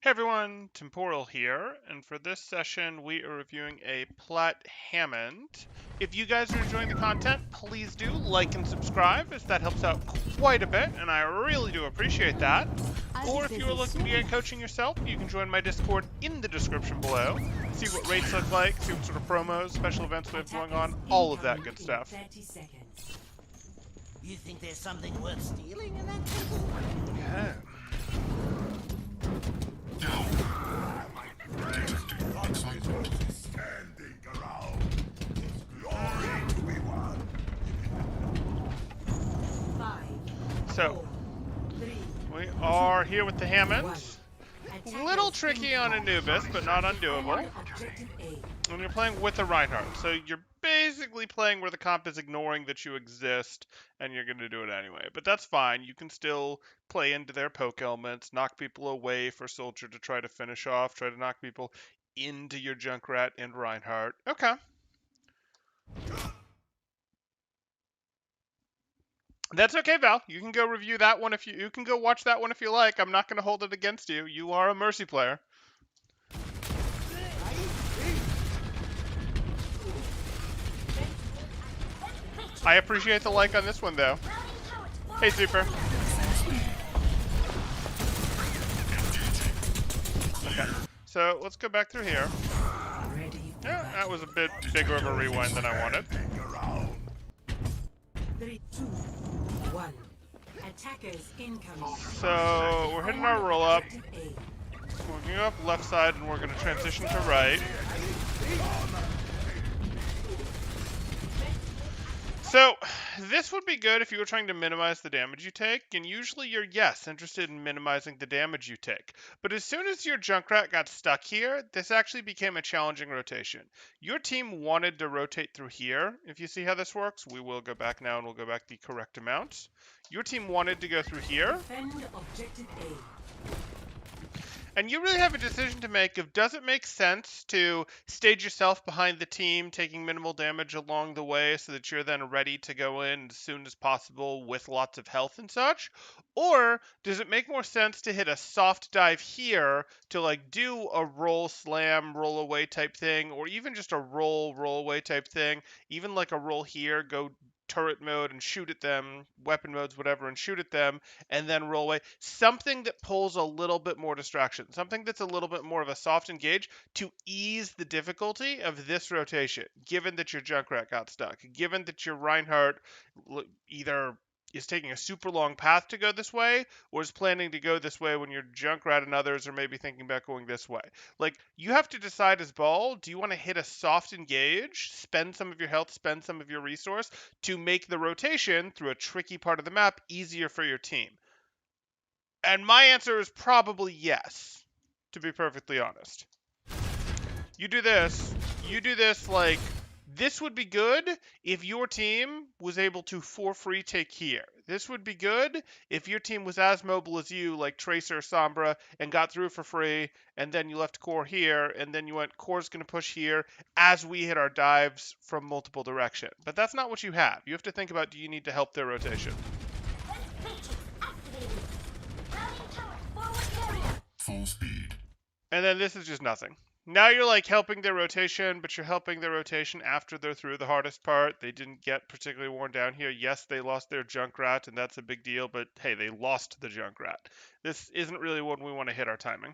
Hey everyone, Temporal here, and for this session we are reviewing a Plat Hammond. If you guys are enjoying the content, please do like and subscribe, as that helps out quite a bit, and I really do appreciate that. Or if you are looking to get coaching yourself, you can join my Discord in the description below, see what rates look like, see what sort of promos, special events we have going on, all of that good stuff. 30 seconds. You think there's something worth stealing in that temple? Yeah. Standing around. It's glory to be won. 5, So, 4, 3, we are here with the Hammond. 1. A little tricky on Anubis, but not undoable. Objective A. And you're playing with a Reinhardt, so you're basically playing where the comp is ignoring that you exist, and you're going to do it anyway. But that's fine. You can still play into their poke elements, knock people away for Soldier to try to finish off, try to knock people into your Junkrat and Reinhardt. Okay. That's okay, Val. You can go review that one if you can go watch that one if you like. I'm not going to hold it against you. You are a Mercy player. I appreciate the like on this one, though. Hey, Super. Okay, so let's go back through here. Yeah, that was a bit bigger of a rewind than I wanted. 3, 2, 1. Attackers incoming. So we're hitting our roll up. Objective A. We're going to go up left side, and we're going to transition to right. So, this would be good if you were trying to minimize the damage you take, and usually you're, yes, interested in minimizing the damage you take. But as soon as your Junkrat got stuck here, this actually became a challenging rotation. Your team wanted to rotate through here. If you see how this works, we will go back now and we'll go back the correct amount. Your team wanted to go through here. Defend objective A. And you really have a decision to make of, does it make sense to stage yourself behind the team, taking minimal damage along the way so that you're then ready to go in as soon as possible with lots of health and such? Or does it make more sense to hit a soft dive here to like do a roll slam, roll away type thing, or even just a roll away type thing, even like a roll here, go turret mode and shoot at them, weapon modes, whatever, and shoot at them, and then roll away. Something that pulls a little bit more distraction, something that's a little bit more of a soft engage to ease the difficulty of this rotation, given that your Junkrat got stuck, given that your Reinhardt either is taking a super long path to go this way, or is planning to go this way when your Junkrat and others are maybe thinking about going this way. Like, you have to decide as ball, do you want to hit a soft engage, spend some of your health, spend some of your resource, to make the rotation through a tricky part of the map easier for your team? And my answer is probably yes, to be perfectly honest. You do this like, this would be good if your team was able to for free take here. This would be good if your team was as mobile as you, like Tracer, Sombra, and got through for free, and then you left Core here, and then you went, Core's going to push here as we hit our dives from multiple directions. But that's not what you have. You have to think about, do you need to help their rotation? Full speed. And then this is just nothing. Now you're like helping their rotation, but you're helping their rotation after they're through the hardest part. They didn't get particularly worn down here. Yes, they lost their Junkrat, and that's a big deal, but hey, they lost the Junkrat. This isn't really when we want to hit our timing.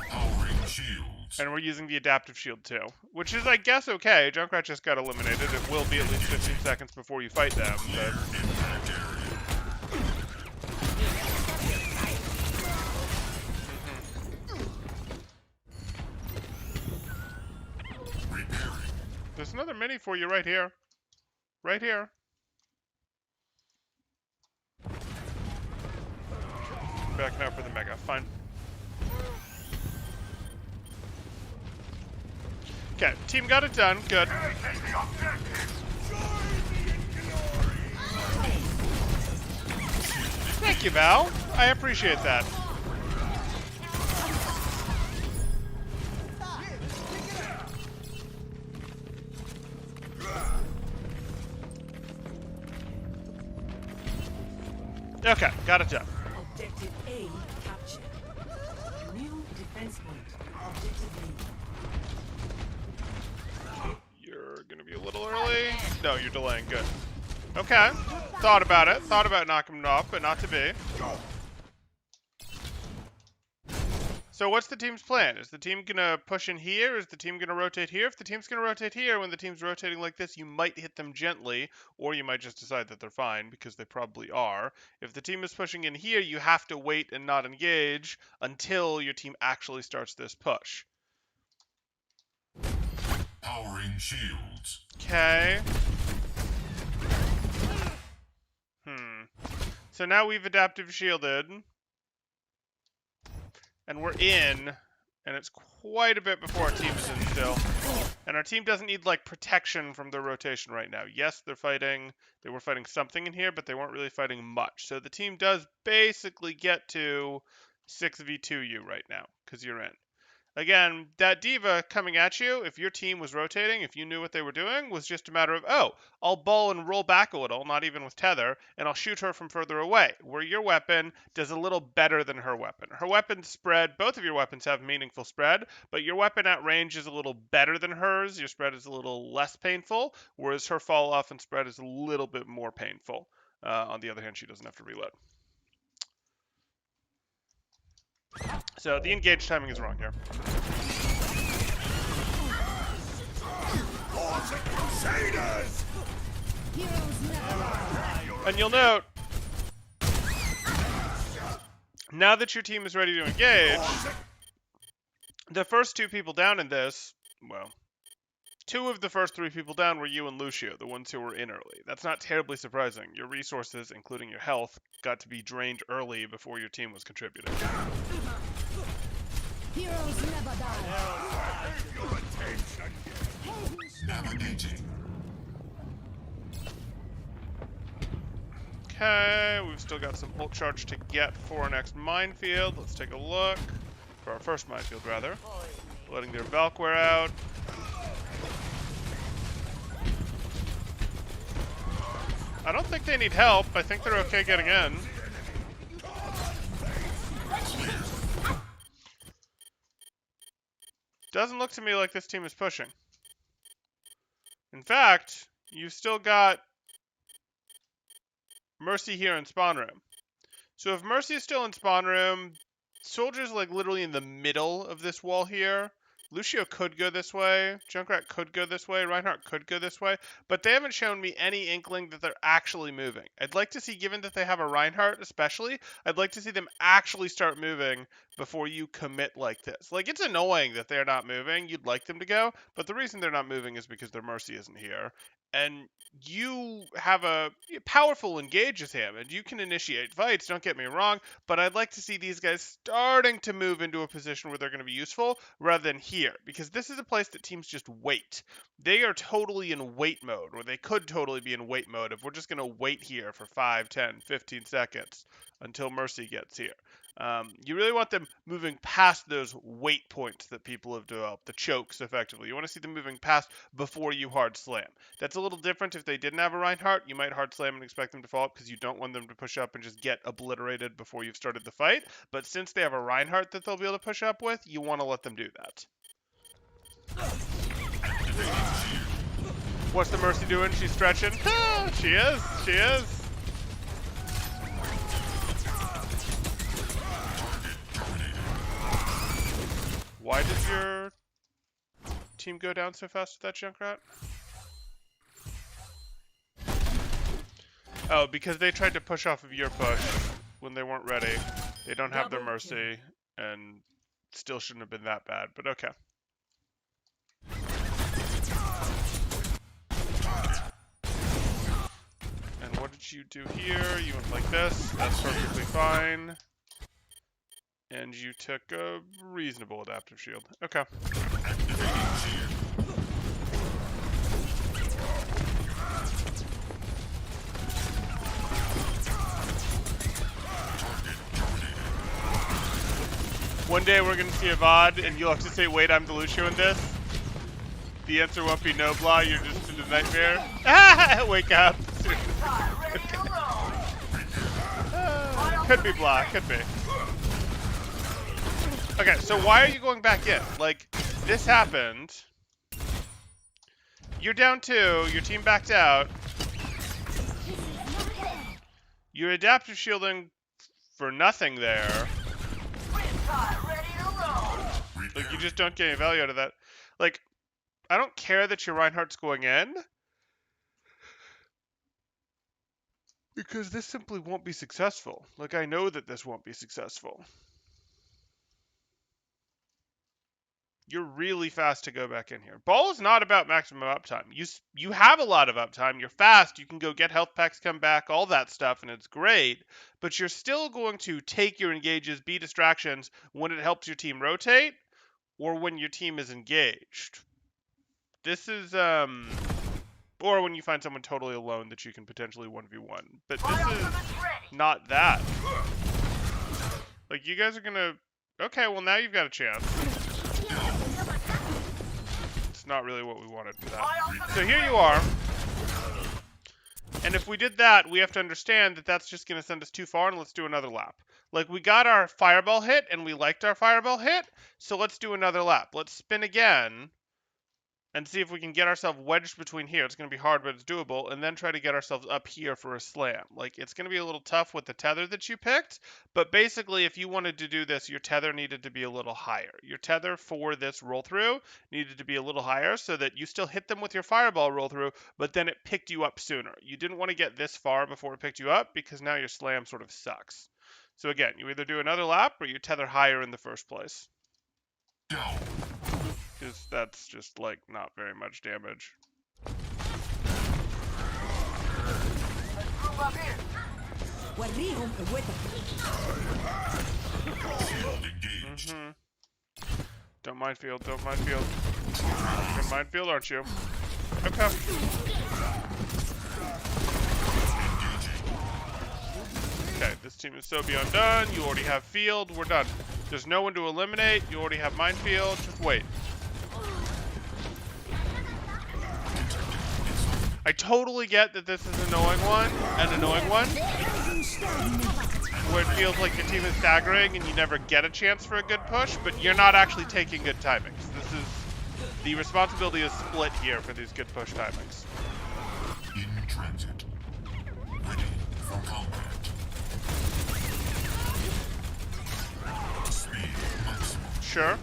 Powering shields. And we're using the adaptive shield too, which is, I guess, okay. Junkrat just got eliminated. It will be at least 15 seconds before you fight them, but... Impact area. There's another mini for you right here. Right here. Back now for the Mega. Fine. Okay, team got it done. Good. Thank you, Val. I appreciate that. Okay, got it done. Objective A captured. You're gonna be a little early. No, you're delaying. Good. Okay. Thought about it. Thought about knocking him off, but not to be. So what's the team's plan? Is the team gonna push in here? Is the team gonna rotate here? If the team's gonna rotate here, when the team's rotating like this, you might hit them gently, or you might just decide that they're fine, because they probably are. If the team is pushing in here, you have to wait and not engage until your team actually starts this push. Powering shields. Okay. So now we've adaptive shielded. And we're in, and it's quite a bit before our team is in still. And our team doesn't need, like, protection from their rotation right now. Yes, they were fighting something in here, but they weren't really fighting much. So the team does basically get to 6v2 you right now, because you're in. Again, that diva coming at you, if your team was rotating, if you knew what they were doing, was just a matter of, oh, I'll ball and roll back a little, not even with tether, and I'll shoot her from further away, where your weapon does a little better than her weapon. Her weapon's spread, both of your weapons have meaningful spread, but your weapon at range is a little better than hers, your spread is a little less painful, whereas her fall off and spread is a little bit more painful. On the other hand, she doesn't have to reload. So the engage timing is wrong here. And you'll note, now that your team is ready to engage, the first two people down in this, well, two of the first three people down were you and Lucio, the ones who were in early. That's not terribly surprising. Your resources, including your health, got to be drained early before your team was contributing. Heroes never die. Navigating. Okay, we've still got some ult charge to get for our next minefield. Let's take a look. For our first minefield, rather. Letting their Valk wear out. I don't think they need help. I think they're okay getting in. Doesn't look to me like this team is pushing. In fact, you've still got Mercy here in spawn room. So if Mercy is still in spawn room, Soldier's like literally in the middle of this wall here. Lucio could go this way, Junkrat could go this way, Reinhardt could go this way, but they haven't shown me any inkling that they're actually moving. I'd like to see, given that they have a Reinhardt especially, I'd like to see them actually start moving before you commit like this. Like, it's annoying that they're not moving, you'd like them to go, but the reason they're not moving is because their Mercy isn't here. And you have a powerful engage with him, and you can initiate fights, don't get me wrong, but I'd like to see these guys starting to move into a position where they're going to be useful, rather than here, because this is a place that teams just wait. They are totally in wait mode, or they could totally be in wait mode if we're just going to wait here for 5, 10, 15 seconds until Mercy gets here. You really want them moving past those wait points that people have developed, the chokes, effectively. You want to see them moving past before you hard slam. That's a little different if they didn't have a Reinhardt. You might hard slam and expect them to fall up because you don't want them to push up and just get obliterated before you've started the fight. But since they have a Reinhardt that they'll be able to push up with, you want to let them do that. What's the Mercy doing? She's stretching. She is. She is. Why did your team go down so fast with that Junkrat? Oh, because they tried to push off of your push when they weren't ready. They don't have their Mercy, and still shouldn't have been that bad, but okay. And what did you do here? You went like this. That's perfectly fine. And you took a reasonable adaptive shield. Okay. One day we're going to see a VOD, and you'll have to say, wait, I'm the Lucio in this. The answer won't be no, blah, you're just in a nightmare. Ah, wake up. Could be blah, could be. Okay, so why are you going back in? Like, this happened. You're down 2, your team backed out. You're adaptive shielding for nothing there. Like, you just don't get any value out of that. Like, I don't care that your Reinhardt's going in, because this simply won't be successful. Like, I know that this won't be successful. You're really fast to go back in here. Ball is not about maximum uptime. You have a lot of uptime. You're fast. You can go get health packs, come back, all that stuff, and it's great. But you're still going to take your engages, be distractions when it helps your team rotate, or when your team is engaged. This is, or when you find someone totally alone that you can potentially 1v1. But this is not that. Like, you guys are gonna... Okay, well, now you've got a chance. It's not really what we wanted for that. So here you are. And if we did that, we have to understand that that's just going to send us too far, and let's do another lap. Like, we got our fireball hit, and we liked our fireball hit, so let's do another lap. Let's spin again, and see if we can get ourselves wedged between here. It's going to be hard, but it's doable, and then try to get ourselves up here for a slam. Like, it's going to be a little tough with the tether that you picked, but basically, if you wanted to do this, your tether needed to be a little higher. Your tether for this roll-through needed to be a little higher so that you still hit them with your fireball roll-through, but then it picked you up sooner. You didn't want to get this far before it picked you up, because now your slam sort of sucks. So again, you either do another lap, or you tether higher in the first place. Because that's just, like, not very much damage. Don't mind field, don't mind field. You're in minefield, aren't you? Okay. Okay, this team is so beyond done. You already have field, we're done. There's no one to eliminate, you already have minefield, just wait. I totally get that this is an annoying one, where it feels like your team is staggering and you never get a chance for a good push, but you're not actually taking good timings. This is, the responsibility is split here for these good push timings. In transit. Ready for combat. Speed maximum. Sure.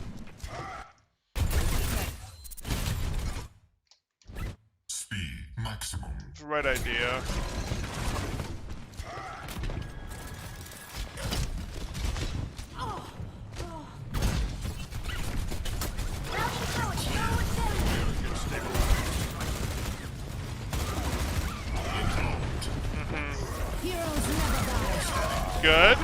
Maximum. It's the right idea. Good.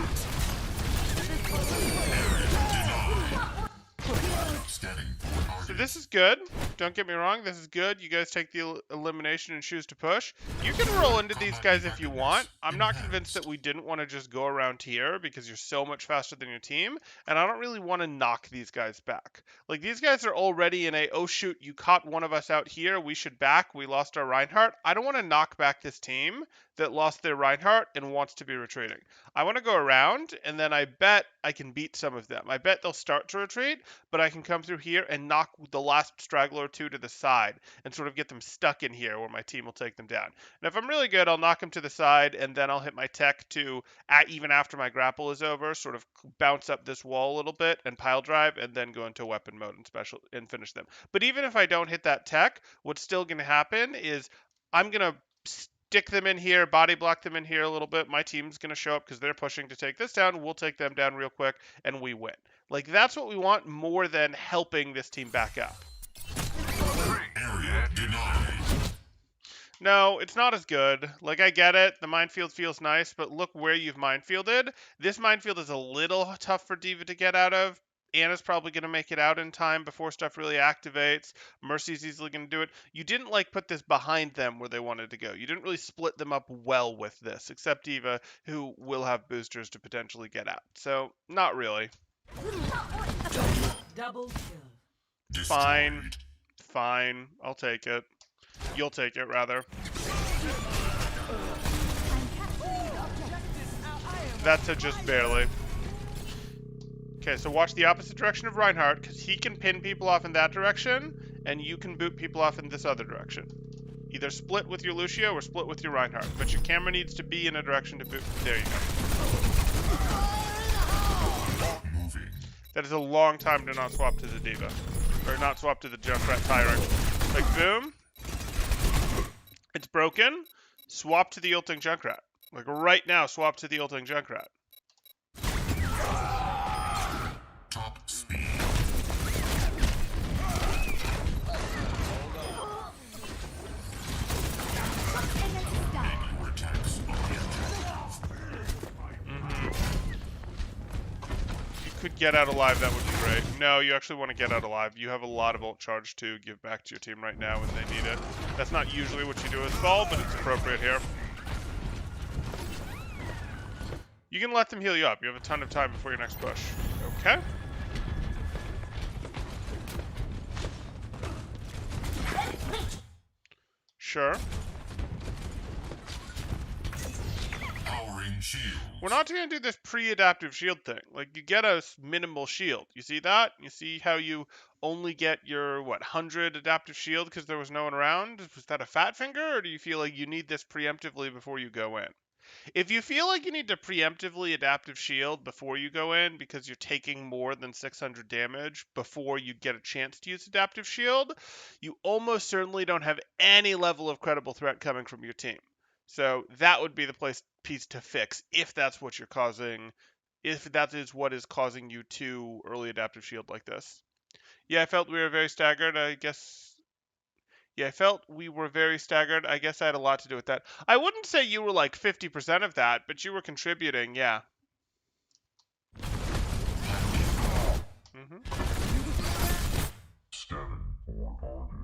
So this is good. Don't get me wrong, this is good. You guys take the elimination and choose to push. You can roll into these guys if you want. I'm not convinced that we didn't want to just go around here because you're so much faster than your team, and I don't really want to knock these guys back. Like, these guys are already in a, oh shoot, you caught one of us out here, we should back, we lost our Reinhardt. I don't want to knock back this team that lost their Reinhardt and wants to be retreating. I want to go around, and then I bet I can beat some of them. I bet they'll start to retreat, but I can come through here and knock the last straggler or two to the side and sort of get them stuck in here where my team will take them down. And if I'm really good, I'll knock them to the side, and then I'll hit my tech to, even after my grapple is over, sort of bounce up this wall a little bit and pile drive, and then go into weapon mode and finish them. But even if I don't hit that tech, what's still going to happen is I'm going to stick them in here, body block them in here a little bit. My team's going to show up because they're pushing to take this down. We'll take them down real quick, and we win. Like, that's what we want more than helping this team back up. Area denied. No, it's not as good. Like, I get it. The minefield feels nice, but look where you've minefielded. This minefield is a little tough for D.Va to get out of. Anna's probably going to make it out in time before stuff really activates. Mercy's easily going to do it. You didn't, like, put this behind them where they wanted to go. You didn't really split them up well with this, except D.Va, who will have boosters to potentially get out. So, not really. Double kill. Fine. Fine. I'll take it. You'll take it, rather. That's a just barely. Okay, so watch the opposite direction of Reinhardt, because he can pin people off in that direction, and you can boot people off in this other direction. Either split with your Lucio or split with your Reinhardt, but your camera needs to be in a direction to boot. There you go. That is a long time to not swap to the Diva. Or not swap to the Junkrat Tyrant. Like, boom. It's broken. Swap to the ulting Junkrat. Like, right now, swap to the ulting Junkrat. Top speed. Your attacks on the If you could get out alive, that would be great. No, you actually want to get out alive. You have a lot of ult charge to give back to your team right now when they need it. That's not usually what you do with Ball, but it's appropriate here. You can let them heal you up. You have a ton of time before your next push. Okay. Sure. powering shield. We're not going to do this pre-adaptive shield thing. Like, you get a minimal shield. You see that? You see how you only get your, 100 adaptive shield because there was no one around? Was that a fat finger, or do you feel like you need this preemptively before you go in? If you feel like you need to preemptively adaptive shield before you go in because you're taking more than 600 damage before you get a chance to use adaptive shield, you almost certainly don't have any level of credible threat coming from your team. So that would be the piece to fix if that's what you're causing, if that is what is causing you to early adaptive shield like this. Yeah, I felt we were very staggered, I guess. Yeah, I felt we were very staggered. I guess I had a lot to do with that. I wouldn't say you were like 50% of that, but you were contributing, yeah. Scanning for targets.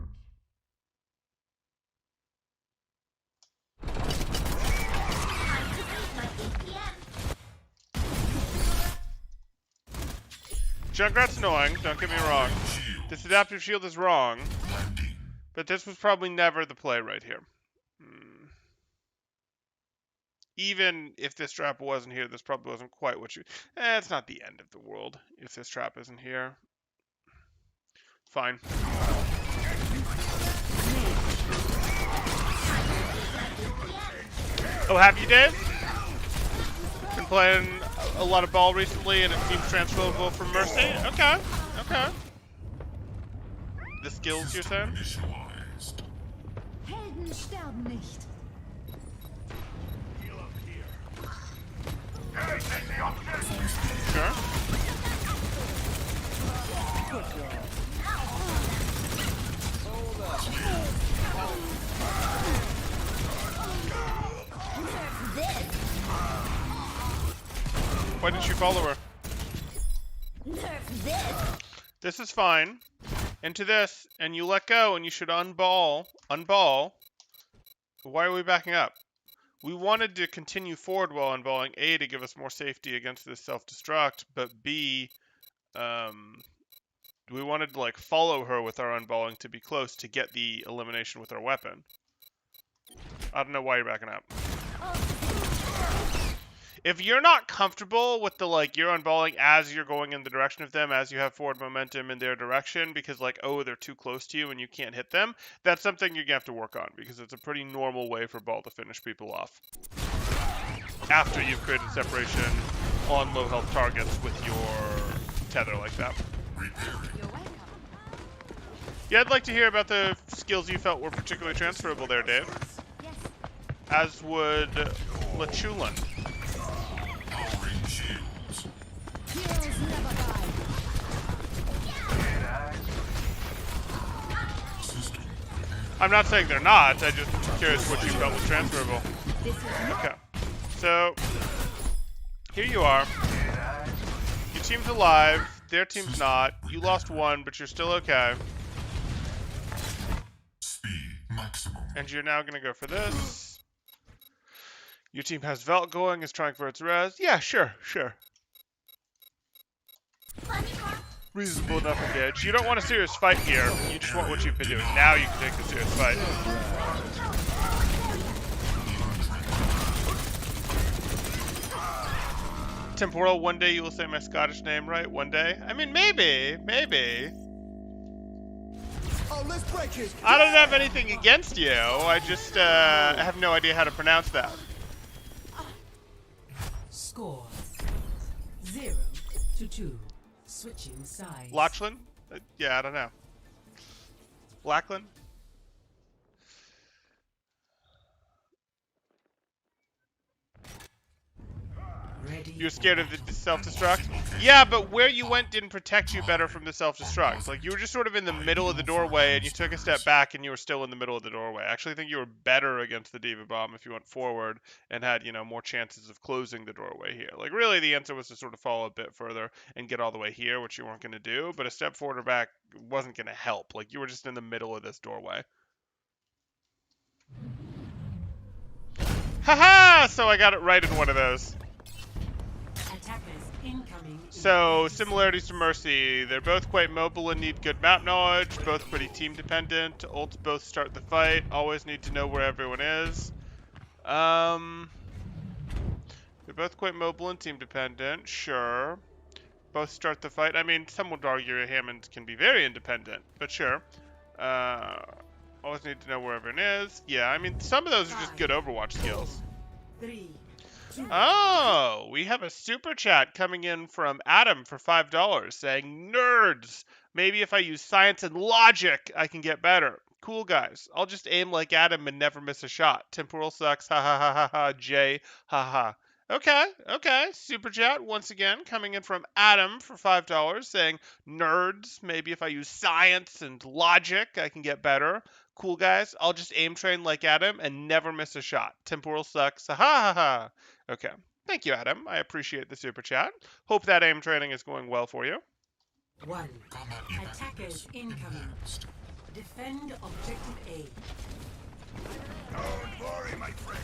Junkrat's annoying, don't get me wrong. This adaptive shield is wrong, but this was probably never the play right here. Even if this trap wasn't here, this probably wasn't quite what you... it's not the end of the world if this trap isn't here. Fine. Oh, have you, Dave? Been playing a lot of ball recently, and it seems transferable from Mercy? Okay, okay. The skills, you're saying? Initialized. Helden sterben nicht. Sure. Why didn't you follow her? This is fine. Into this, and you let go, and you should unball. Why are we backing up? We wanted to continue forward while unballing, A, to give us more safety against this self-destruct, but B, we wanted to like follow her with our unballing to be close to get the elimination with our weapon. I don't know why you're backing up. If you're not comfortable with the like you're unballing as you're going in the direction of them, as you have forward momentum in their direction, because like, oh, they're too close to you and you can't hit them, that's something you're gonna have to work on, because it's a pretty normal way for ball to finish people off. After you've created separation on low health targets with your tether like that. Yeah, I'd like to hear about the skills you felt were particularly transferable there, Dave. Yes. As would Lachulin. Powering shields. Heroes never die. System I'm not saying they're not, I'm just curious what you felt was transferable. This is not Okay. So, here you are. Your team's alive, their team's not. You lost one, but you're still okay. speed maximum. And you're now going to go for this. Your team has Velt going, is trying for its res. Yeah, sure. Reasonable enough engage. You don't want a serious fight here. You just want what you've been doing. Now you can take the serious fight. Temporal, one day you will say my Scottish name right. One day. I mean, maybe. Oh, let's break his. I don't have anything against you. I just have no idea how to pronounce that. Score 0-2. Switching sides. Lachlan? Yeah, I don't know. Lachlan? Ready You're for scared of battle. the self-destruct? Yeah, but where you went didn't protect you better from the self-destruct. Like, you were just sort of in the middle of the doorway, and you took a step back, and you were still in the middle of the doorway. I actually think you were better against the Diva Bomb if you went forward and had, more chances of closing the doorway here. Like, really, the answer was to sort of fall a bit further and get all the way here, which you weren't going to do, but a step forward or back wasn't going to help. Like, you were just in the middle of this doorway. Haha! So I got it right in one of those. Attackers incoming. So, similarities to Mercy. They're both quite mobile and need good map knowledge, both pretty team dependent. Ults both start the fight, always need to know where everyone is. They're both quite mobile and team dependent, sure. Both start the fight. I mean, some would argue Hammond can be very independent, but sure. Always need to know where everyone is. Yeah, I mean, some of those are just good Overwatch skills. 3, 2. Oh, we have a super chat coming in from Adam for $5 saying, nerds, maybe if I use science and logic, I can get better. Cool, guys. I'll just aim like Adam and never miss a shot. Temporal sucks. Ha ha ha ha ha. Jay. Ha ha. Okay. Super chat once again coming in from Adam for $5 saying, nerds, maybe if I use science and logic, I can get better. Cool, guys. I'll just aim train like Adam and never miss a shot. Temporal sucks. Ha ha ha. Okay. Thank you, Adam. I appreciate the super chat. Hope that aim training is going well for you. 1. Attackers incoming. Defend objective A. Don't worry, my friend.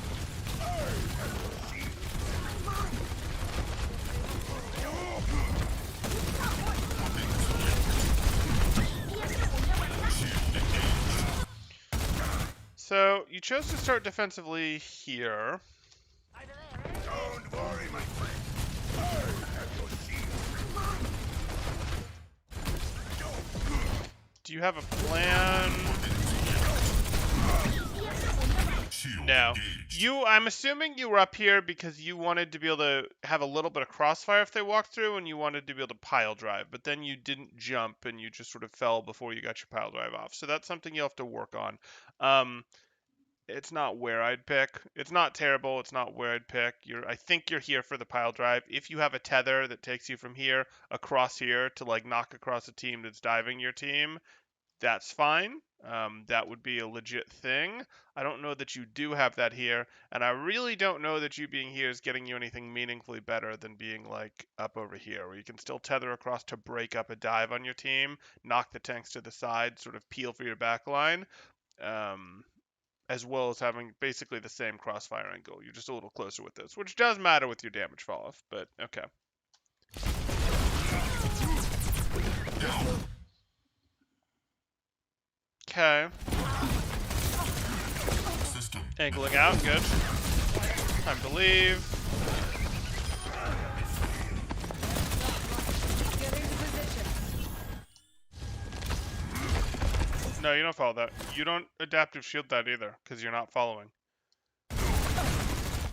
So, you chose to start defensively here. Don't worry, my friend. I have your shield. Do you have a plan? No. I'm assuming you were up here because you wanted to be able to have a little bit of crossfire if they walked through, and you wanted to be able to pile drive, but then you didn't jump and you just sort of fell before you got your pile drive off. So that's something you'll have to work on. It's not where I'd pick. It's not terrible. It's not where I'd pick. I think you're here for the pile drive. If you have a tether that takes you from here across here to like knock across a team that's diving your team, that's fine. That would be a legit thing. I don't know that you do have that here, and I really don't know that you being here is getting you anything meaningfully better than being like up over here, where you can still tether across to break up a dive on your team, knock the tanks to the side, sort of peel for your back line. As well as having basically the same crossfire angle. You're just a little closer with this, which does matter with your damage fall off, but okay. Okay. Angling out, good. Time to leave. No, you don't follow that. You don't adaptive shield that either, because you're not following.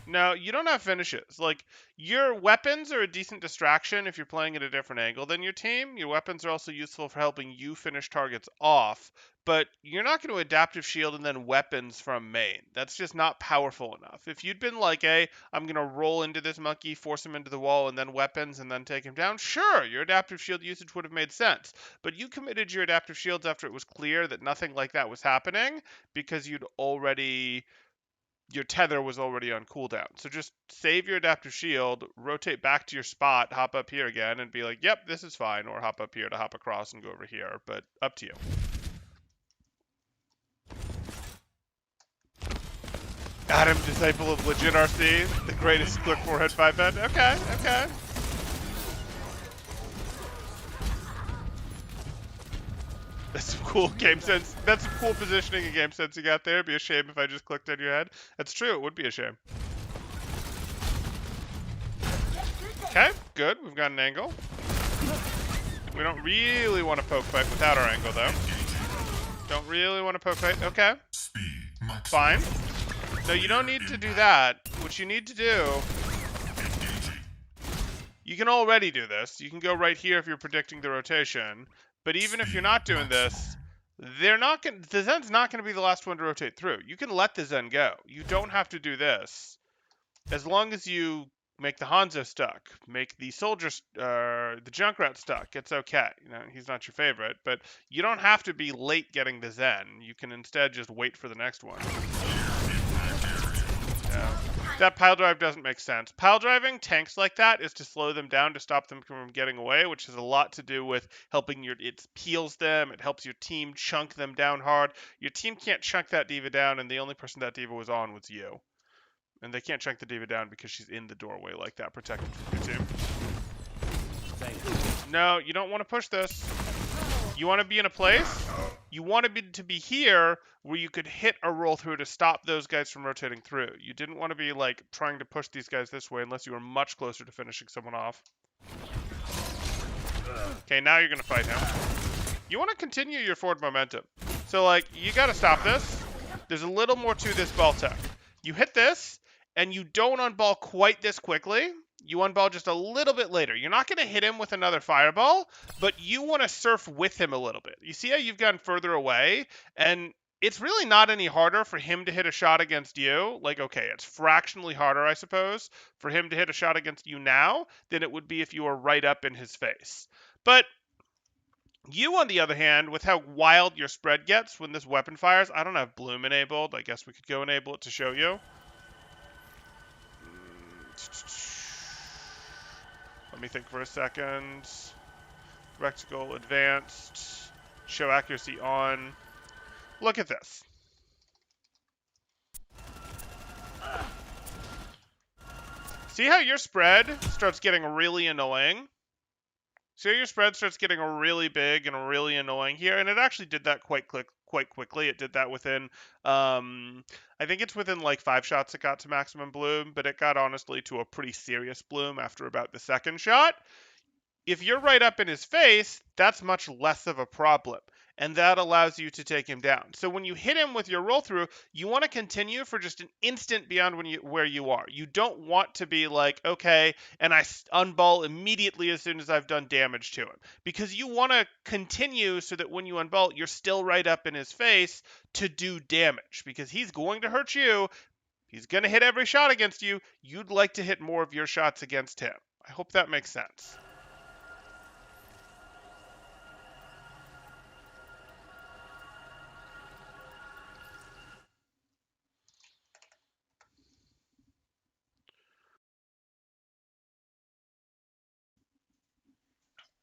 No, you don't have finishes. Like, your weapons are a decent distraction if you're playing at a different angle than your team. Your weapons are also useful for helping you finish targets off, but you're not going to adaptive shield and then weapons from main. That's just not powerful enough. If you'd been like, hey, I'm going to roll into this monkey, force him into the wall, and then weapons, and then take him down, sure, your adaptive shield usage would have made sense. But you committed your adaptive shields after it was clear that nothing like that was happening, because your tether was already on cooldown. So just save your adaptive shield, rotate back to your spot, hop up here again, and be like, yep, this is fine. Or hop up here to hop across and go over here. But up to you. Adam, disciple of legit RC, the greatest click forehead 5-head. Okay. That's some cool game sense. That's some cool positioning and game sense you got there. It'd be a shame if I just clicked on your head. That's true. It would be a shame. Okay, good. We've got an angle. We don't really want to poke fight without our angle, though. Don't really want to poke fight. Okay. Fine. No, you don't need to do that. What you need to do... You can already do this. You can go right here if you're predicting the rotation. But even if you're not doing this, the Zen's not going to be the last one to rotate through. You can let the Zen go. You don't have to do this. As long as you make the Hanzo stuck, make the soldier, the Junkrat stuck, it's okay. You know, he's not your favorite, but you don't have to be late getting the Zen. You can instead just wait for the next one. Yeah. That pile drive doesn't make sense. Pile driving tanks like that is to slow them down, to stop them from getting away, which has a lot to do with helping it peels them, it helps your team chunk them down hard. Your team can't chunk that diva down, and the only person that diva was on was you. And they can't chunk the diva down because she's in the doorway like that, protected from your team. No, you don't want to push this. You want to be in a place, you want to be here where you could hit a roll through to stop those guys from rotating through. You didn't want to be like trying to push these guys this way unless you were much closer to finishing someone off. Okay, now you're going to fight him. You want to continue your forward momentum. So like, you got to stop this. There's a little more to this ball tech. You hit this, and you don't unball quite this quickly. You unball just a little bit later. You're not going to hit him with another fireball, but you want to surf with him a little bit. You see how you've gotten further away, and it's really not any harder for him to hit a shot against you. Like, okay, it's fractionally harder, I suppose, for him to hit a shot against you now than it would be if you were right up in his face. But you, on the other hand, with how wild your spread gets when this weapon fires, I don't have Bloom enabled. I guess we could go enable it to show you. Let me think for a second. Rectical advanced. Show accuracy on. Look at this. See how your spread starts getting really annoying? See how your spread starts getting really big and really annoying here? And it actually did that quite quickly. It did that within, I think it's within like 5 shots it got to maximum bloom, but it got honestly to a pretty serious bloom after about the second shot. If you're right up in his face, that's much less of a problem, and that allows you to take him down. So when you hit him with your roll through, you want to continue for just an instant beyond where you are. You don't want to be like, okay, and I unball immediately as soon as I've done damage to him, because you want to continue so that when you unball, you're still right up in his face to do damage, because he's going to hurt you. He's going to hit every shot against you. You'd like to hit more of your shots against him. I hope that makes sense.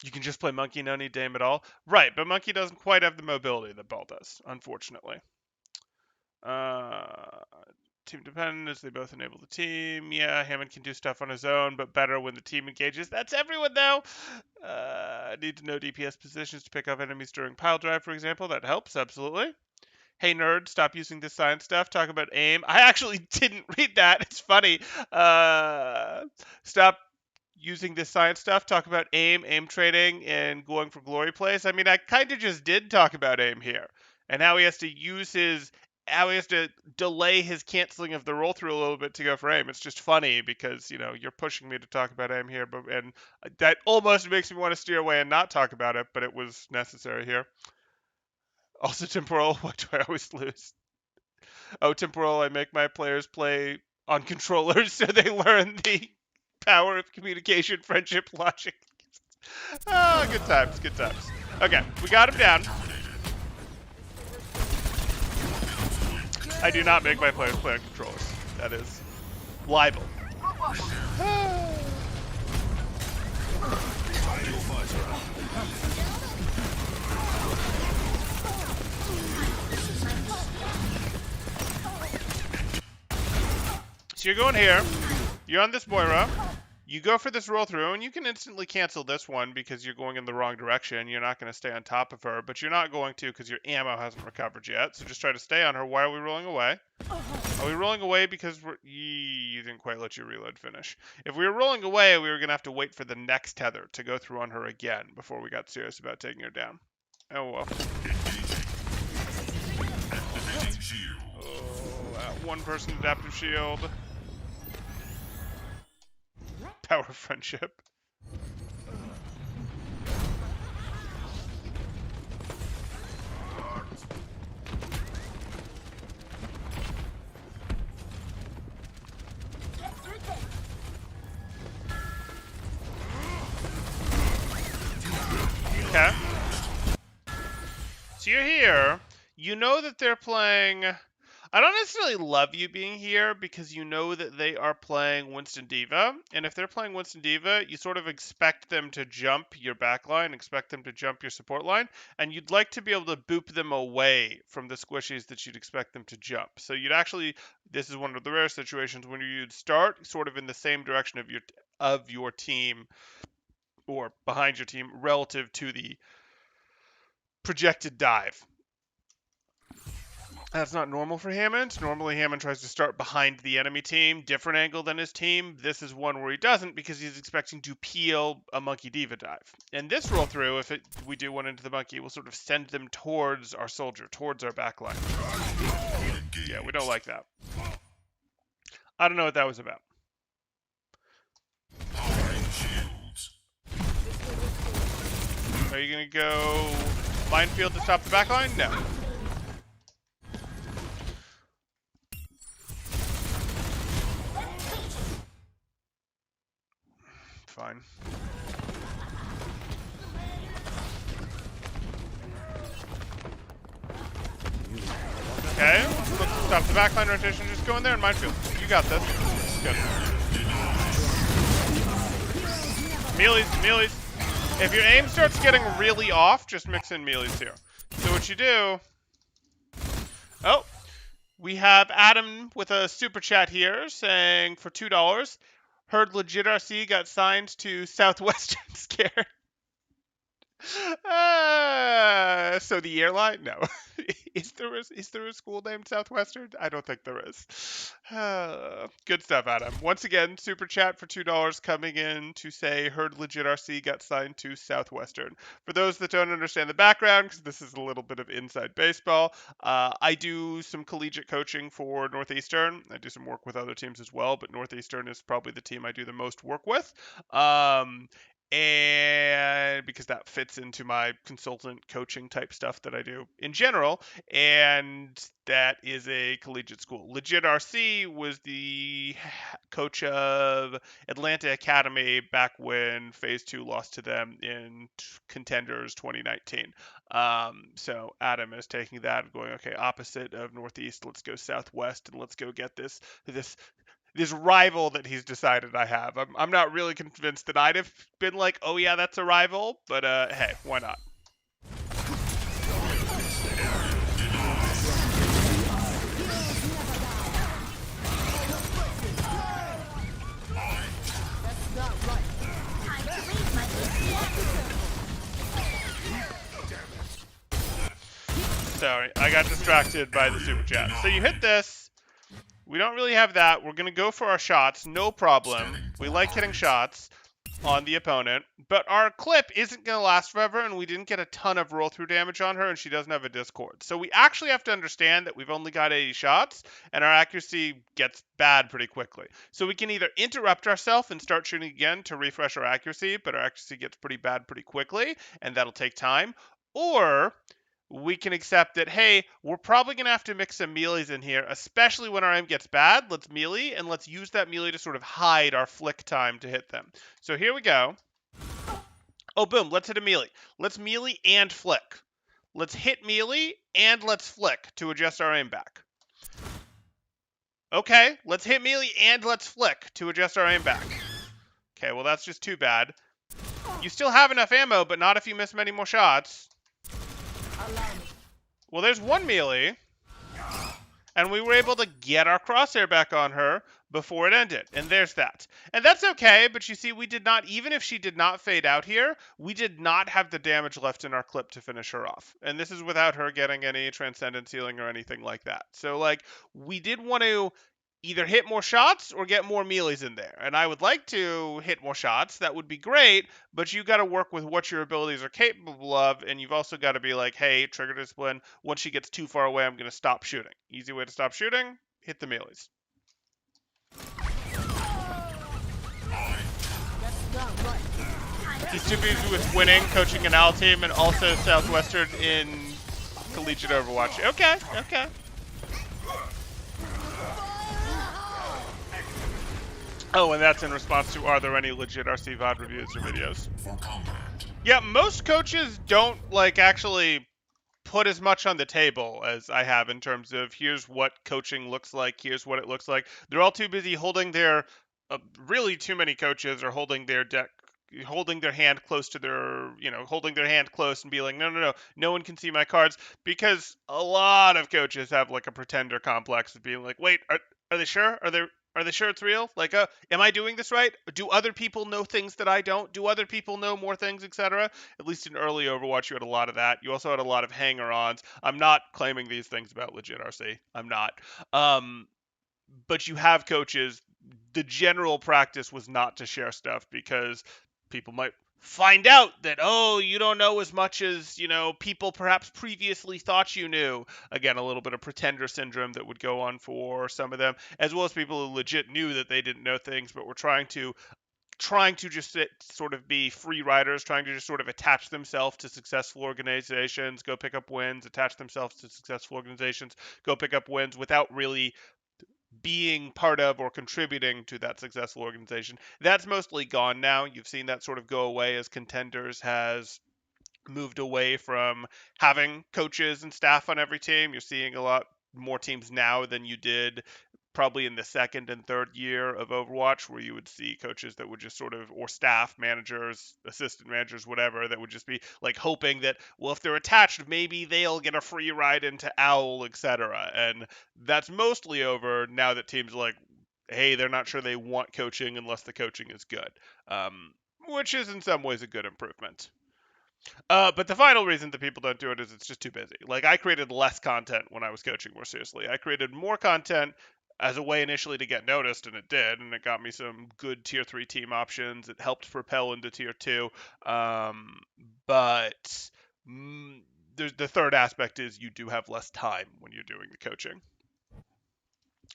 You can just play Monkey, no need Dame at all. Right, but Monkey doesn't quite have the mobility that Ball does, unfortunately. Team dependent as they both enable the team. Yeah, Hammond can do stuff on his own, but better when the team engages. That's everyone, though. Need to know DPS positions to pick up enemies during pile drive, for example. That helps, absolutely. Hey, nerd, stop using this science stuff. Talk about aim. I actually didn't read that. It's funny. Stop using this science stuff, talk about aim training, and going for glory plays. I mean, I kind of just did talk about aim here, and how he has to delay his canceling of the roll through a little bit to go for aim. It's just funny because, you know, you're pushing me to talk about aim here, and that almost makes me want to steer away and not talk about it, but it was necessary here. Also, temporal, why do I always lose? Oh, temporal, I make my players play on controllers so they learn the power of communication, friendship, logic. Oh, good times, good times. Okay, we got him down. I do not make my players play on controllers. That is libel. So you're going here. You're on this Moira. You go for this roll through, and you can instantly cancel this one because you're going in the wrong direction. You're not going to stay on top of her, but you're not going to because your ammo hasn't recovered yet. So just try to stay on her. Why are we rolling away? Are we rolling away because you didn't quite let your reload finish? If we were rolling away, we were going to have to wait for the next tether to go through on her again before we got serious about taking her down. Oh, well. Activating shield. Oh, that one person adaptive shield. Power of friendship. Okay. So you're here. You know that they're playing. I don't necessarily love you being here because you know that they are playing Winston Diva. And if they're playing Winston Diva, you sort of expect them to jump your back line, expect them to jump your support line, and you'd like to be able to boop them away from the squishies that you'd expect them to jump. So you'd actually, this is one of the rare situations when you'd start sort of in the same direction of your team or behind your team relative to the projected dive. That's not normal for Hammond. Normally Hammond tries to start behind the enemy team, different angle than his team. This is one where he doesn't because he's expecting to peel a Monkey Diva dive. And this roll through, if we do one into the monkey, will sort of send them towards our soldier, towards our backline. Yeah, we don't like that. I don't know what that was about. Are you going to go minefield to stop the backline? No. Fine. Okay, let's stop the backline rotation. Just go in there and minefield. You got this. Good. Melees. If your aim starts getting really off, just mix in melees here. So what you do... Oh, we have Adam with a super chat here saying for $2, heard legit RC got signed to Southwestern Scare. So the airline? No. Is there a school named Southwestern? I don't think there is. Good stuff, Adam. Once again, super chat for $2 coming in to say heard legit RC got signed to Southwestern. For those that don't understand the background, because this is a little bit of inside baseball, I do some collegiate coaching for Northeastern. I do some work with other teams as well, but Northeastern is probably the team I do the most work with. And because that fits into my consultant coaching type stuff that I do in general, and that is a collegiate school. Legit RC was the coach of Atlanta Academy back when Phase 2 lost to them in Contenders 2019. So Adam is taking that and going, okay, opposite of Northeast, let's go Southwest and let's go get this rival that he's decided I have. I'm not really convinced that I'd have been like, oh yeah, that's a rival, but hey, why not? Sorry, I got distracted by the super chat. So you hit this. We don't really have that. We're going to go for our shots. No problem. We like hitting shots on the opponent. But our clip isn't going to last forever, and we didn't get a ton of roll-through damage on her, and she doesn't have a Discord. So we actually have to understand that we've only got 80 shots, and our accuracy gets bad pretty quickly. So we can either interrupt ourselves and start shooting again to refresh our accuracy, but our accuracy gets pretty bad pretty quickly, and that'll take time. Or we can accept that, hey, we're probably going to have to mix some melees in here, especially when our aim gets bad. Let's melee, and let's use that melee to sort of hide our flick time to hit them. So here we go. Oh, boom, let's hit a melee. Let's melee and flick. Let's hit melee, and let's flick to adjust our aim back. Okay, let's hit melee, and let's flick to adjust our aim back. Okay, well, that's just too bad. You still have enough ammo, but not if you miss many more shots. Well, there's one melee. and we were able to get our crosshair back on her before it ended. And there's that. And that's okay, but you see, we did not, even if she did not fade out here, we did not have the damage left in our clip to finish her off. And this is without her getting any transcendence healing or anything like that. So, like, we did want to either hit more shots or get more melees in there. And I would like to hit more shots. That would be great, but you got to work with what your abilities are capable of, and you've also got to be like, hey, trigger discipline. Once she gets too far away, I'm going to stop shooting. Easy way to stop shooting: hit the melees. He's too busy with winning, coaching an OWL team, and also Southwestern in collegiate Overwatch. Okay, okay. Oh, and that's in response to, are there any legit RC VOD reviews or videos? Yeah, most coaches don't, like, actually put as much on the table as I have in terms of here's what coaching looks like, here's what it looks like. They're all too busy holding their, really too many coaches are holding their deck, holding their hand close to their, holding their hand close and be like, no one can see my cards, because a lot of coaches have like a pretender complex of being like, wait, are they sure? Are they sure it's real? Like, am I doing this right? Do other people know things that I don't? Do other people know more things, etc.? At least in early Overwatch, you had a lot of that. You also had a lot of hanger-ons. I'm not claiming these things about legit RC. I'm not. But you have coaches. The general practice was not to share stuff because people might find out that, oh, you don't know as much as, people perhaps previously thought you knew. Again, a little bit of pretender syndrome that would go on for some of them, as well as people who legit knew that they didn't know things but were trying to just sort of be free riders, trying to just sort of attach themselves to successful organizations, go pick up wins, attach themselves to successful organizations, go pick up wins without really being part of or contributing to that successful organization. That's mostly gone now. You've seen that sort of go away as Contenders has moved away from having coaches and staff on every team. You're seeing a lot more teams now than you did probably in the second and third year of Overwatch, where you would see coaches that would just sort of, or staff, managers, assistant managers, whatever, that would just be like hoping that, well, if they're attached, maybe they'll get a free ride into OWL, etc. And that's mostly over now that teams are like, hey, they're not sure they want coaching unless the coaching is good, which is in some ways a good improvement. But the final reason that people don't do it is it's just too busy. Like, I created less content when I was coaching more seriously. I created more content as a way initially to get noticed, and it did, and it got me some good tier 3 team options. It helped propel into tier 2. But the third aspect is you do have less time when you're doing the coaching.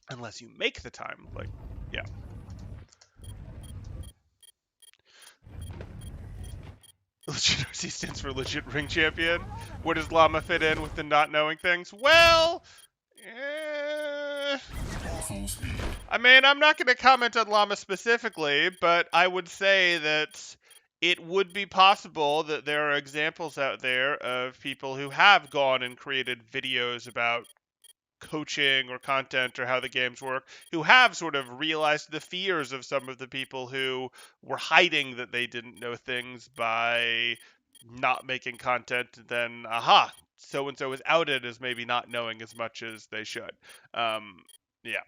Unless you make the time. Like, yeah. Legit RC stands for legit ring champion. Where does Llama fit in with the not knowing things? Well, I mean, I'm not going to comment on Llama specifically, but I would say that it would be possible that there are examples out there of people who have gone and created videos about coaching or content or how the games work, who have sort of realized the fears of some of the people who were hiding that they didn't know things by not making content. Then, aha, so and so is outed as maybe not knowing as much as they should. Yeah.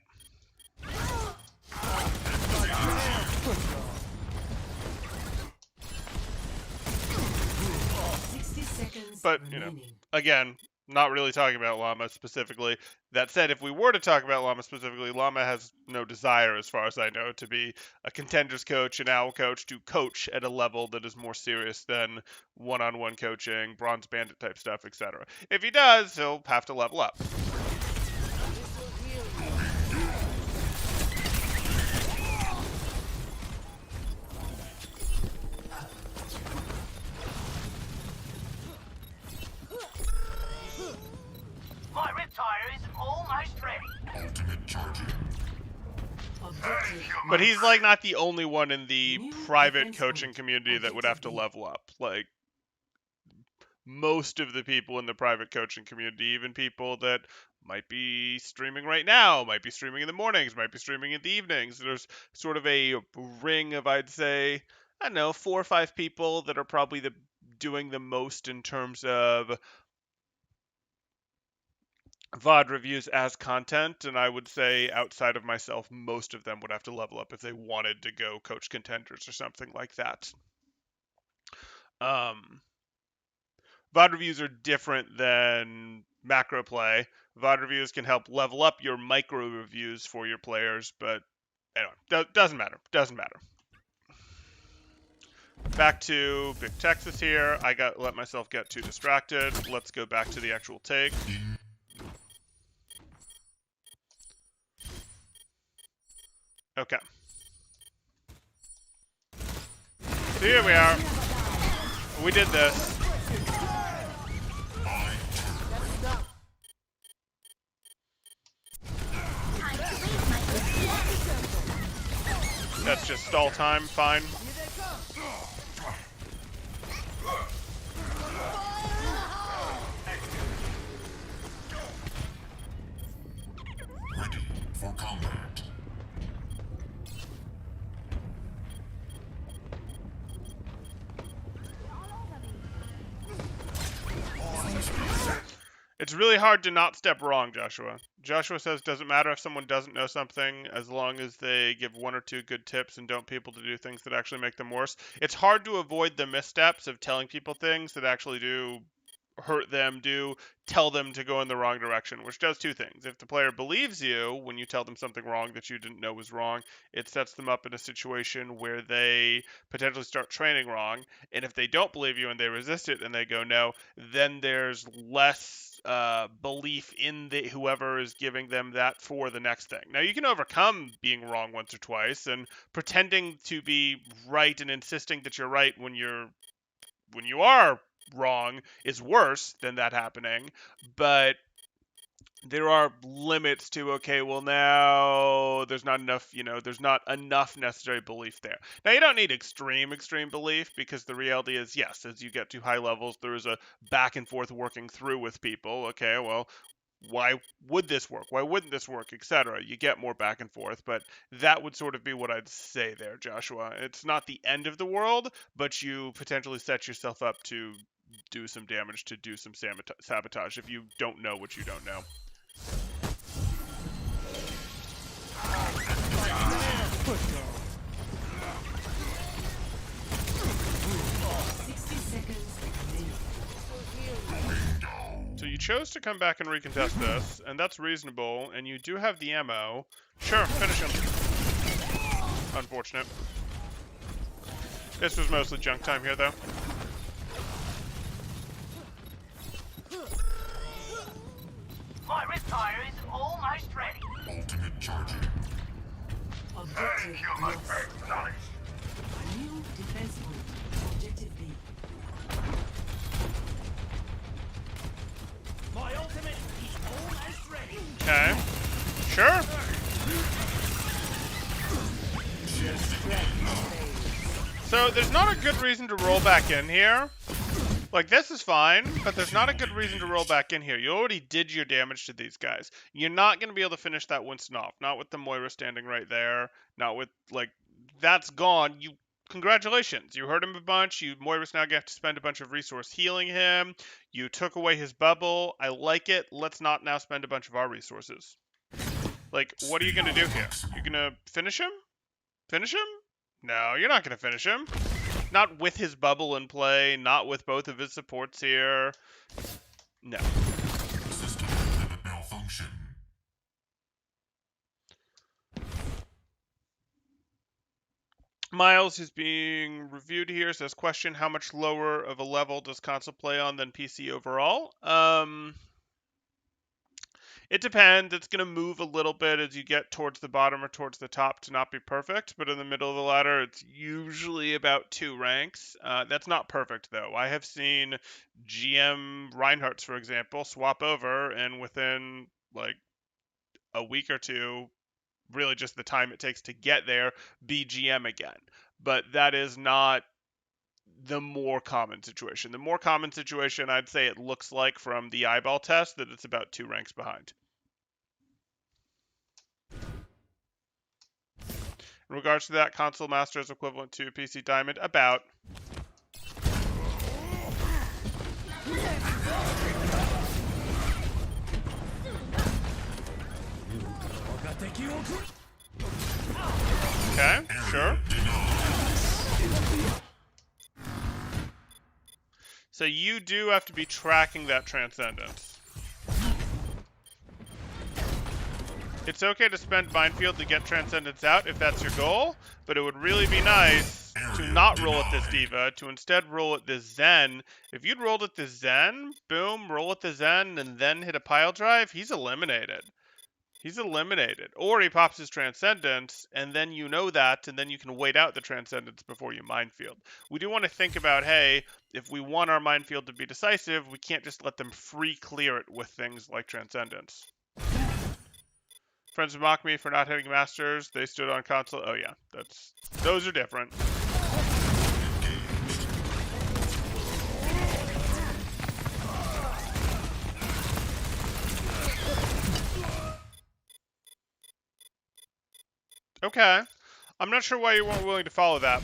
But, again, not really talking about Llama specifically. That said, if we were to talk about Llama specifically, Llama has no desire, as far as I know, to be a Contenders coach, an OWL coach, to coach at a level that is more serious than one-on-one coaching, Bronze Bandit type stuff, etc. If he does, he'll have to level up. My riptire is almost ready. Ultimate charging. But he's like not the only one in the private coaching community that would have to level up. Like, most of the people in the private coaching community, even people that might be streaming right now, might be streaming in the mornings, might be streaming in the evenings. There's sort of a ring of, I'd say, I don't know, 4 or 5 people that are probably doing the most in terms of VOD reviews as content, and I would say outside of myself, most of them would have to level up if they wanted to go coach contenders or something like that. VOD reviews are different than macro play. VOD reviews can help level up your micro reviews for your players, but anyway, doesn't matter. Doesn't matter. Back to Big Texas here. I let myself get too distracted. Let's go back to the actual take. Okay. So here we are. We did this. That's just stall time, fine. Ready for combat. It's really hard to not step wrong, Joshua. Joshua says doesn't matter if someone doesn't know something as long as they give one or two good tips and don't people to do things that actually make them worse. It's hard to avoid the missteps of telling people things that actually do hurt them, tell them to go in the wrong direction, which does two things. If the player believes you when you tell them something wrong that you didn't know was wrong, it sets them up in a situation where they potentially start training wrong. And if they don't believe you and they resist it and they go no, then there's less belief in whoever is giving them that for the next thing. Now, you can overcome being wrong once or twice, and pretending to be right and insisting that you're right when you are wrong is worse than that happening. But there are limits to, okay, well, now there's not enough necessary belief there. Now, you don't need extreme belief, because the reality is, yes, as you get to high levels, there is a back and forth working through with people. Okay, well, why would this work? Why wouldn't this work? Etc. You get more back and forth, but that would sort of be what I'd say there, Joshua. It's not the end of the world, but you potentially set yourself up to do some damage, to do some sabotage if you don't know what you don't know. So you chose to come back and recontest this, and that's reasonable, and you do have the ammo. Sure, finish him. Unfortunate. This was mostly junk time here, though. My Riptire is almost ready. Ultimate charging. Objective lost. Nice. New defense point. Objective B. My ultimate is almost ready. Okay. Sure. So there's not a good reason to roll back in here. Like, this is fine, but there's not a good reason to roll back in here. You already did your damage to these guys. You're not going to be able to finish that Winston off. Not with the Moira standing right there. Not with, like, that's gone. Congratulations. You hurt him a bunch. Moira's now going to have to spend a bunch of resource healing him. You took away his bubble. I like it. Let's not now spend a bunch of our resources. Like, what are you going to do here? You're going to finish him? Finish him? No, you're not going to finish him. Not with his bubble in play, not with both of his supports here. No. System inhibit malfunction. Miles, who's being reviewed here, says, question, how much lower of a level does console play on than PC overall? It depends. It's going to move a little bit as you get towards the bottom or towards the top to not be perfect, but in the middle of the ladder, it's usually about 2 ranks. That's not perfect, though. I have seen GM Reinhardt's, for example, swap over, and within, like, a week or two, really just the time it takes to get there, be GM again. But that is not the more common situation. The more common situation, I'd say it looks like from the eyeball test that it's about 2 ranks behind. In regards to that, console master is equivalent to PC diamond, about. So you do have to be tracking that Transcendence. It's okay to spend Minefield to get Transcendence out if that's your goal, but it would really be nice to not roll at this Diva, to instead roll at this Zen. If you'd rolled at this Zen, boom, roll at the Zen, and then hit a pile drive, he's eliminated. He's eliminated. Or he pops his Transcendence, and then you know that, and then you can wait out the Transcendence before you Minefield. We do want to think about, hey, if we want our Minefield to be decisive, we can't just let them free clear it with things like Transcendence. Friends would mock me for not hitting Masters. They stood on console. Oh yeah, those are different. Okay. I'm not sure why you weren't willing to follow that.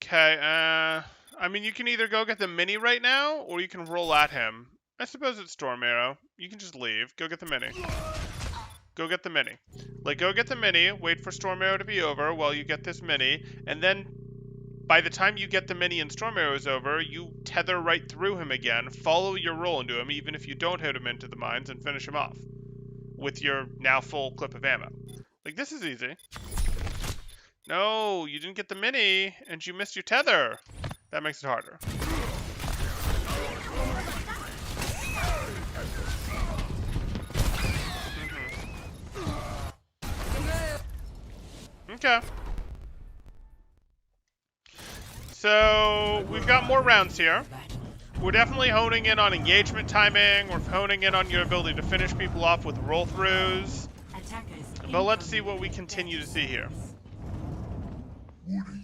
Okay, I mean, you can either go get the mini right now, or you can roll at him. I suppose it's Storm Arrow. You can just leave. Go get the mini. Go get the mini. Like, go get the mini, wait for Storm Arrow to be over while you get this mini, and then by the time you get the mini and Storm Arrow is over, you tether right through him again, follow your roll into him, even if you don't hit him into the mines, and finish him off with your now full clip of ammo. Like, this is easy. No, you didn't get the mini, and you missed your tether. That makes it harder. Okay. So, we've got more rounds here. We're definitely honing in on engagement timing. We're honing in on your ability to finish people off with roll-throughs. But let's see what we continue to see here. What are you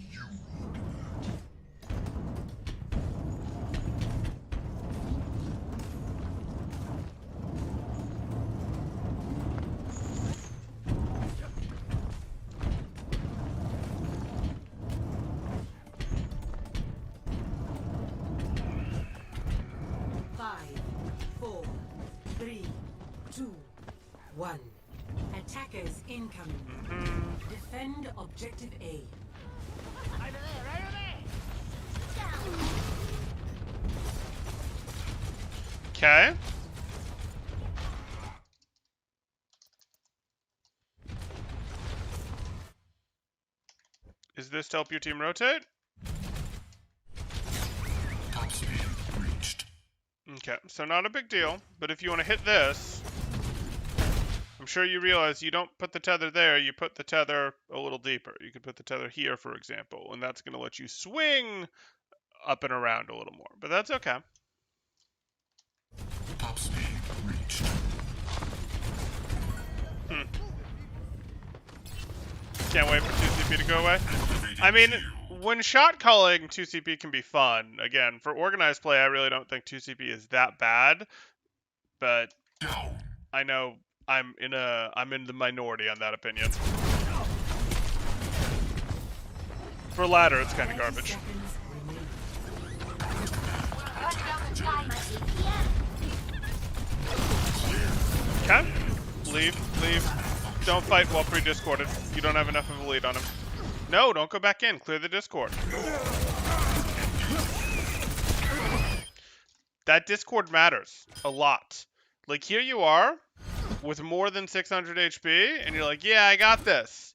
Attackers incoming. Defend objective A. Okay. Is this to help your team rotate? Top speed reached. Okay, so not a big deal, but if you want to hit this, I'm sure you realize you don't put the tether there, you put the tether a little deeper. You could put the tether here, for example, and that's going to let you swing up and around a little more, but that's okay. Top speed reached. Can't wait for 2CP to go away. I mean, when shot calling, 2CP can be fun. Again, for organized play, I really don't think 2CP is that bad, but I know I'm in the minority on that opinion. For ladder, it's kind of garbage. Okay, leave. Don't fight while pre-discorded. You don't have enough of a lead on him. No, don't go back in. Clear the Discord. That Discord matters a lot. Like, here you are with more than 600 HP, and you're like, yeah, I got this.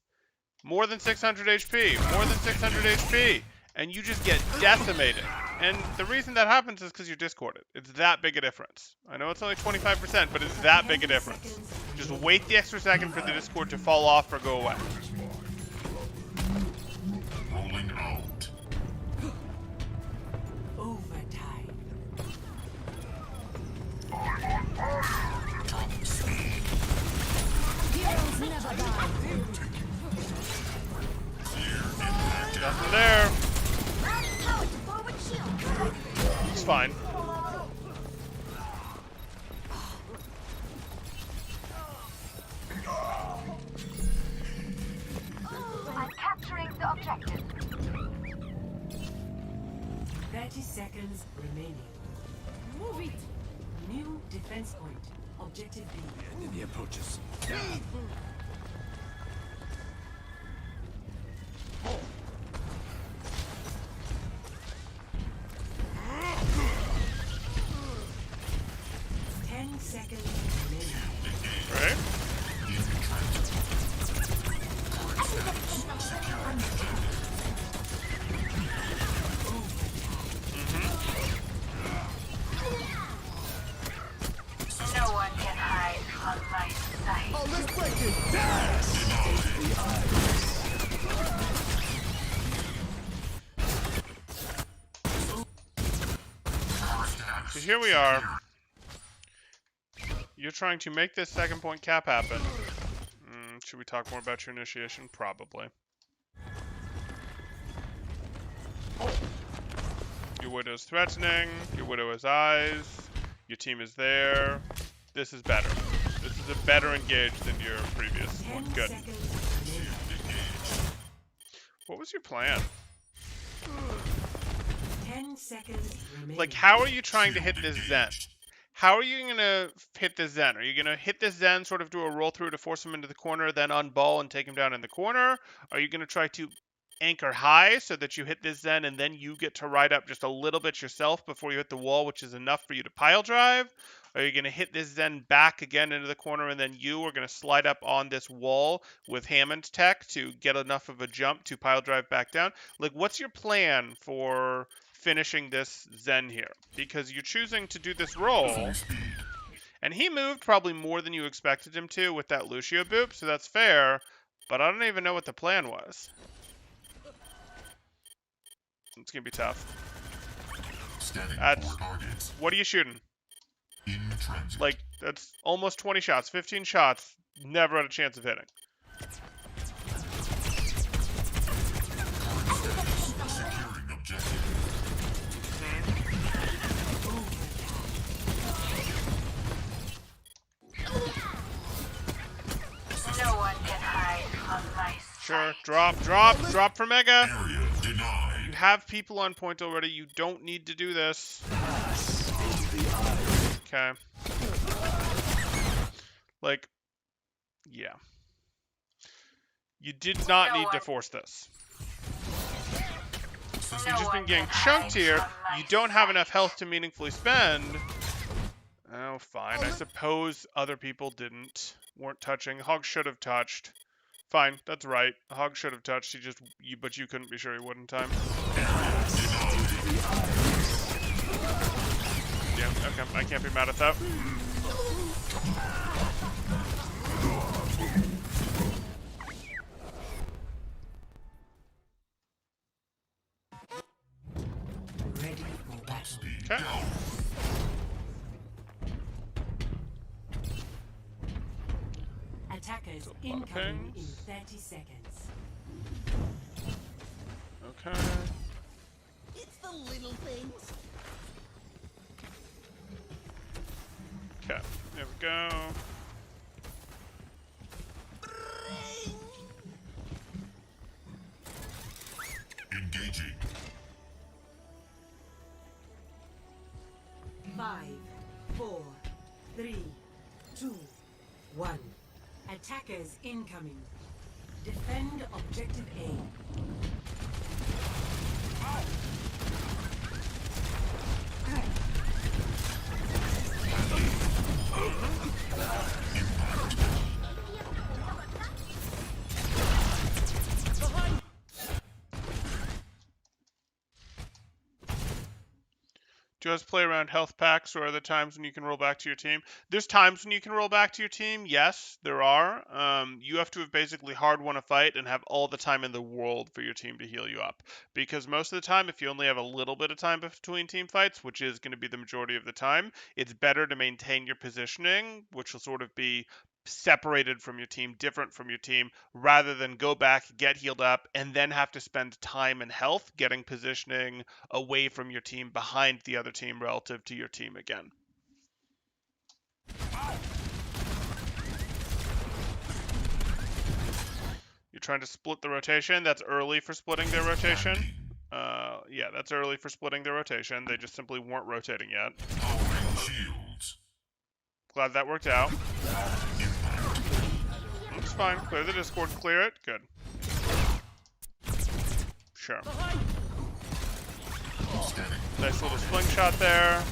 More than 600 HP, more than 600 HP, and you just get decimated. And the reason that happens is because you're discorded. It's that big a difference. I know it's only 25%, but it's that big a difference. Just wait the extra second for the Discord to fall off or go away. Rolling out. Overtime. Top speed. Heroes never die. Nothing there. It's fine. I'm capturing the objective. 30 seconds remaining. Move it. New defense point. Objective B. Enemy approaches. So here we are. You're trying to make this second point cap happen. Should we talk more about your initiation? Probably. Your Widow's threatening. Your Widow has eyes. Your team is there. This is better. This is a better engage than your previous one. 10 Good. seconds remaining. What was your plan? 10 seconds remaining. Like, how are you trying to hit this Zen? How are you going to hit this Zen? Are you going to hit this Zen, sort of do a roll through to force him into the corner, then unball and take him down in the corner? Are you going to try to anchor high so that you hit this Zen and then you get to ride up just a little bit yourself before you hit the wall, which is enough for you to pile drive? Are you going to hit this Zen back again into the corner and then you are going to slide up on this wall with Hammond tech to get enough of a jump to pile drive back down? Like, what's your plan for finishing this Zen here? Because you're choosing to do this roll, and he moved probably more than you expected him to with that Lucio boop, so that's fair, but I don't even know what the plan was. It's going to be tough. What are you shooting? Like, that's almost 20 shots. 15 shots. Never had a chance of hitting. No one can hide from my Sure. Drop for Mega. You have people on point already. You don't need to do this. Okay. Like, yeah. You did not need to force this. You've just been getting chunked here. You don't have enough health to meaningfully spend. Oh, fine. I suppose other people weren't touching. Hog should have touched. Fine, that's right. Hog should have touched. But you couldn't be sure he would in time. Yeah, okay. I can't be mad at that. Ready for battle. Okay. Attackers incoming in 30 seconds. Okay. It's the little things. Okay. There we go. Engaging. 5, 4, 3, 2, 1. Attackers incoming. Defend objective A. Just play around health packs, or are there times when you can roll back to your team? There's times when you can roll back to your team. Yes, there are. You have to have basically hard won a fight and have all the time in the world for your team to heal you up. Because most of the time, if you only have a little bit of time between team fights, which is going to be the majority of the time, it's better to maintain your positioning, which will sort of be separated from your team, different from your team, rather than go back, get healed up, and then have to spend time and health getting positioning away from your team behind the other team relative to your team again. You're trying to split the rotation. That's early for splitting their rotation. Yeah, that's early for splitting their rotation. They just simply weren't rotating yet. Glad that worked out. It's fine. Clear the Discord. Clear it. Good. Sure. Nice little slingshot there.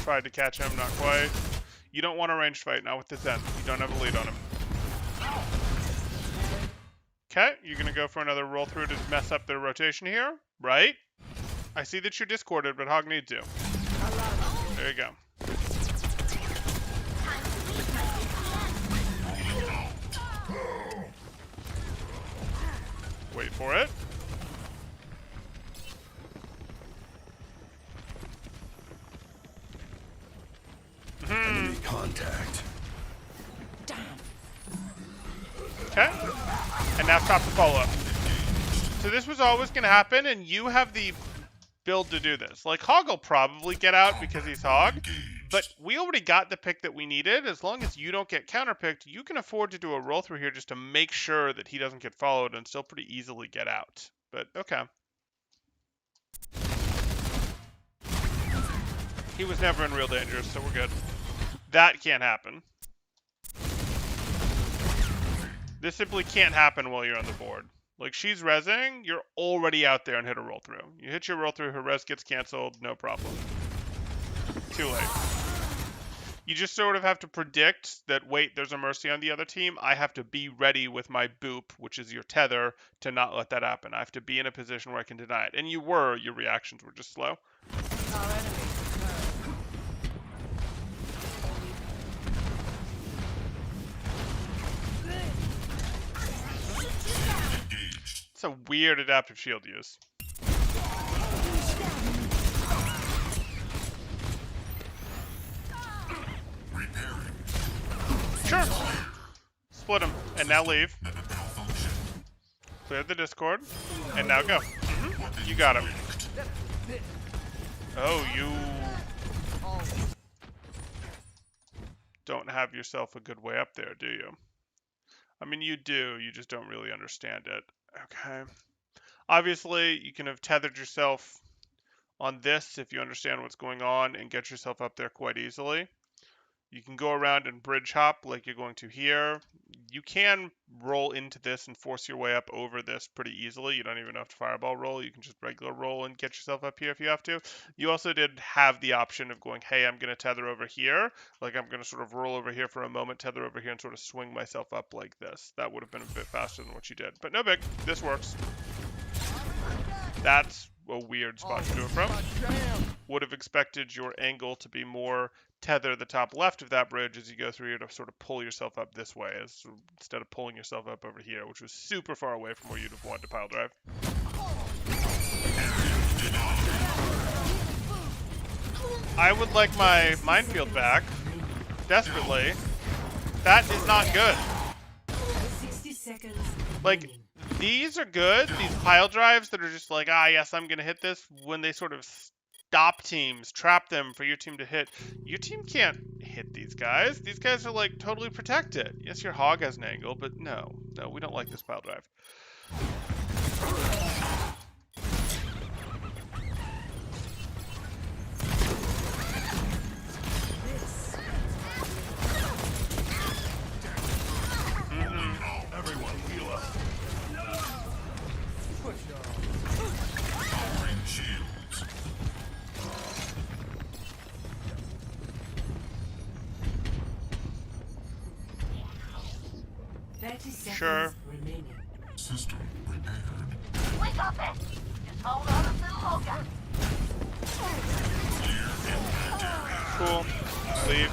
Tried to catch him, not quite. You don't want a ranged fight, not with this end. You don't have a lead on him. Okay, you're going to go for another roll through to mess up their rotation here, right? I see that you're discorded, but Hog needs to. There you go. Wait for it. Okay. And now stop the follow-up. So this was always going to happen, and you have the build to do this. Like, Hog will probably get out because he's Hog, but we already got the pick that we needed. As long as you don't get counterpicked, you can afford to do a roll through here just to make sure that he doesn't get followed and still pretty easily get out. But, okay. He was never in real danger, so we're good. That can't happen. This simply can't happen while you're on the board. Like, she's rezzing, you're already out there and hit a roll through. You hit your roll through, her res gets canceled, no problem. Too late. You just sort of have to predict that, wait, there's a Mercy on the other team. I have to be ready with my boop, which is your tether, to not let that happen. I have to be in a position where I can deny it. And you were, your reactions were just slow. It's a weird adaptive shield use. Sure. Split them, and now leave. Clear the Discord, and now go. You got him. Oh, you don't have yourself a good way up there, do you? I mean, you do, you just don't really understand it. Okay. Obviously, you can have tethered yourself on this if you understand what's going on and get yourself up there quite easily. You can go around and bridge hop like you're going to here. You can roll into this and force your way up over this pretty easily. You don't even have to fireball roll. You can just regular roll and get yourself up here if you have to. You also did have the option of going, hey, I'm going to tether over here. Like, I'm going to sort of roll over here for a moment, tether over here, and sort of swing myself up like this. That would have been a bit faster than what you did. But no big. This works. That's a weird spot to do it from. Would have expected your angle to be more tether the top left of that bridge as you go through here to sort of pull yourself up this way instead of pulling yourself up over here, which was super far away from where you'd have wanted to pile drive. I would like my minefield back desperately. That is not good. 60 seconds. Like, these are good. These pile drives that are just like, ah, yes, I'm going to hit this, when they sort of stop teams, trap them for your team to hit. Your team can't hit these guys. These guys are, like, totally protected. Yes, your hog has an angle, but no, we don't like this pile drive. Everyone heal up. Sure. Remaining. System repaired. We got this. Just hold on a little longer. Cool. Leave.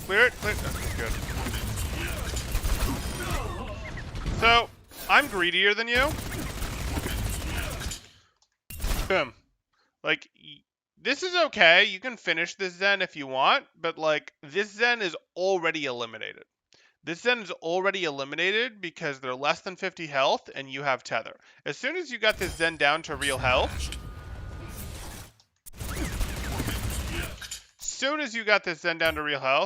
Clear it. Clear it. Okay, good. So, I'm greedier than you. Boom. Like, this is okay. You can finish this Zen if you want, but, like, this Zen is already eliminated. This Zen is already eliminated because they're less than 50 health and you have tether. As soon as you got this Zen down to real health,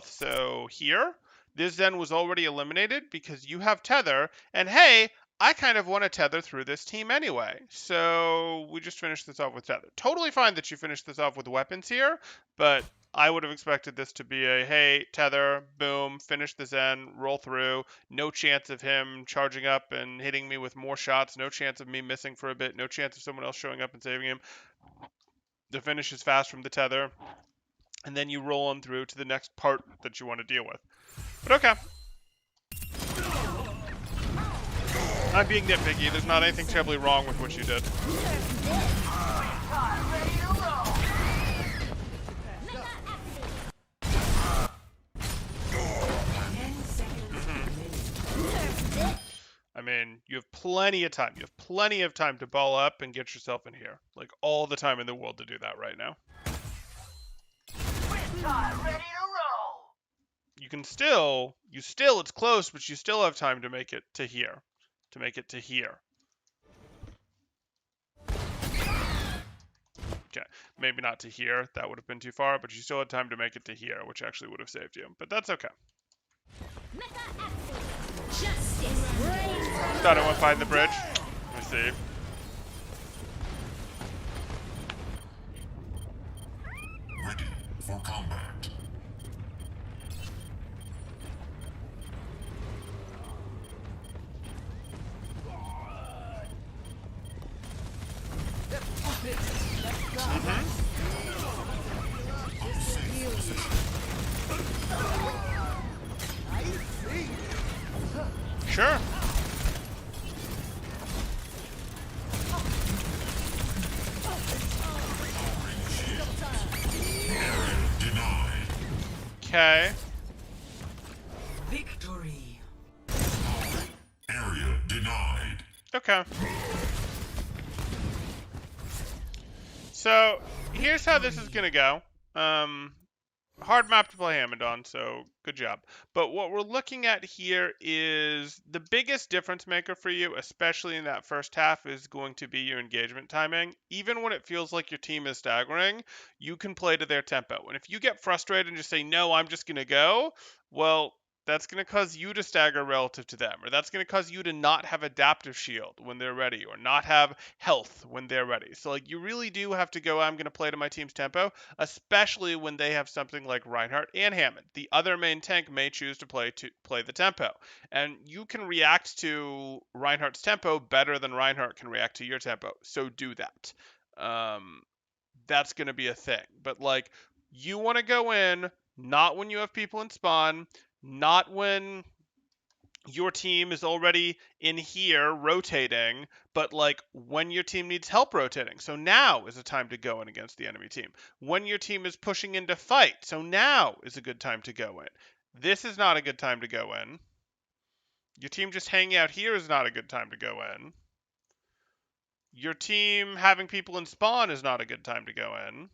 so here, this Zen was already eliminated because you have tether, and hey, I kind of want to tether through this team anyway, so we just finished this off with tether. Totally fine that you finished this off with weapons here, but I would have expected this to be a, hey, tether, boom, finish the Zen, roll through, no chance of him charging up and hitting me with more shots, no chance of me missing for a bit, no chance of someone else showing up and saving him. The finish is fast from the tether, and then you roll on through to the next part that you want to deal with. But okay. I'm being nitpicky. There's not anything terribly wrong with what you did. I mean, you have plenty of time. You have plenty of time to ball up and get yourself in here. Like, all the time in the world to do that right now. You can still, it's close, but you still have time to make it to here. To make it to here. Okay, maybe not to here. That would have been too far, but you still had time to make it to here, which actually would have saved you. But that's okay. Thought it went by the bridge. Let me see. Ready for combat. Sure. Okay. Victory. Area denied. Okay. So here's how this is gonna go. Hard map to play Hammond on, so good job. But what we're looking at here is the biggest difference maker for you, especially in that first half, is going to be your engagement timing. Even when it feels like your team is staggering, you can play to their tempo. And if you get frustrated and just say, no, I'm just going to go, well, that's going to cause you to stagger relative to them, or that's going to cause you to not have adaptive shield when they're ready, or not have health when they're ready. So like you really do have to go, I'm going to play to my team's tempo, especially when they have something like Reinhardt and Hammond. The other main tank may choose to play the tempo, and you can react to Reinhardt's tempo better than Reinhardt can react to your tempo. So do that. That's going to be a thing. But like you want to go in not when you have people in spawn, not when your team is already in here rotating, but like when your team needs help rotating. So now is a time to go in against the enemy team. When your team is pushing in to fight. So now is a good time to go in. This is not a good time to go in. Your team just hanging out here is not a good time to go in. Your team having people in spawn is not a good time to go in.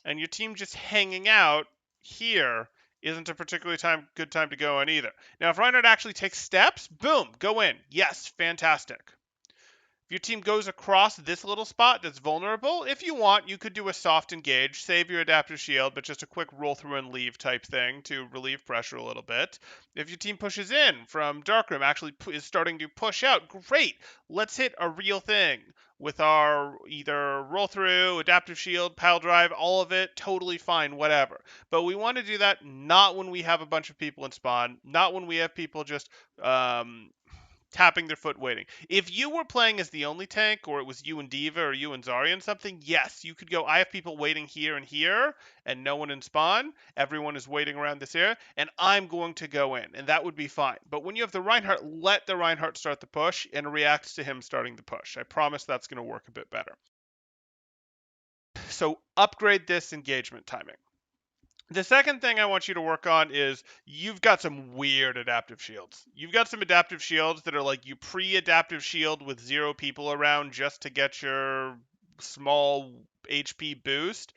And your team just hanging out here isn't a particularly good time to go in either. Now, if Reinhardt actually takes steps, boom, go in. Yes, fantastic. If your team goes across this little spot that's vulnerable, if you want, you could do a soft engage, save your adaptive shield, but just a quick roll through and leave type thing to relieve pressure a little bit. If your team pushes in from Darkroom, actually is starting to push out, great. Let's hit a real thing with our either roll through, adaptive shield, pile drive, all of it, totally fine, whatever. But we want to do that not when we have a bunch of people in spawn, not when we have people just tapping their foot waiting. If you were playing as the only tank, or it was you and Diva or you and Zarya and something, yes, you could go, I have people waiting here and here, and no one in spawn. Everyone is waiting around this area, and I'm going to go in, and that would be fine. But when you have the Reinhardt, let the Reinhardt start the push and react to him starting the push. I promise that's going to work a bit better. So upgrade this engagement timing. The second thing I want you to work on is you've got some weird adaptive shields. You've got some adaptive shields that are like you pre-adaptive shield with 0 people around just to get your small HP boost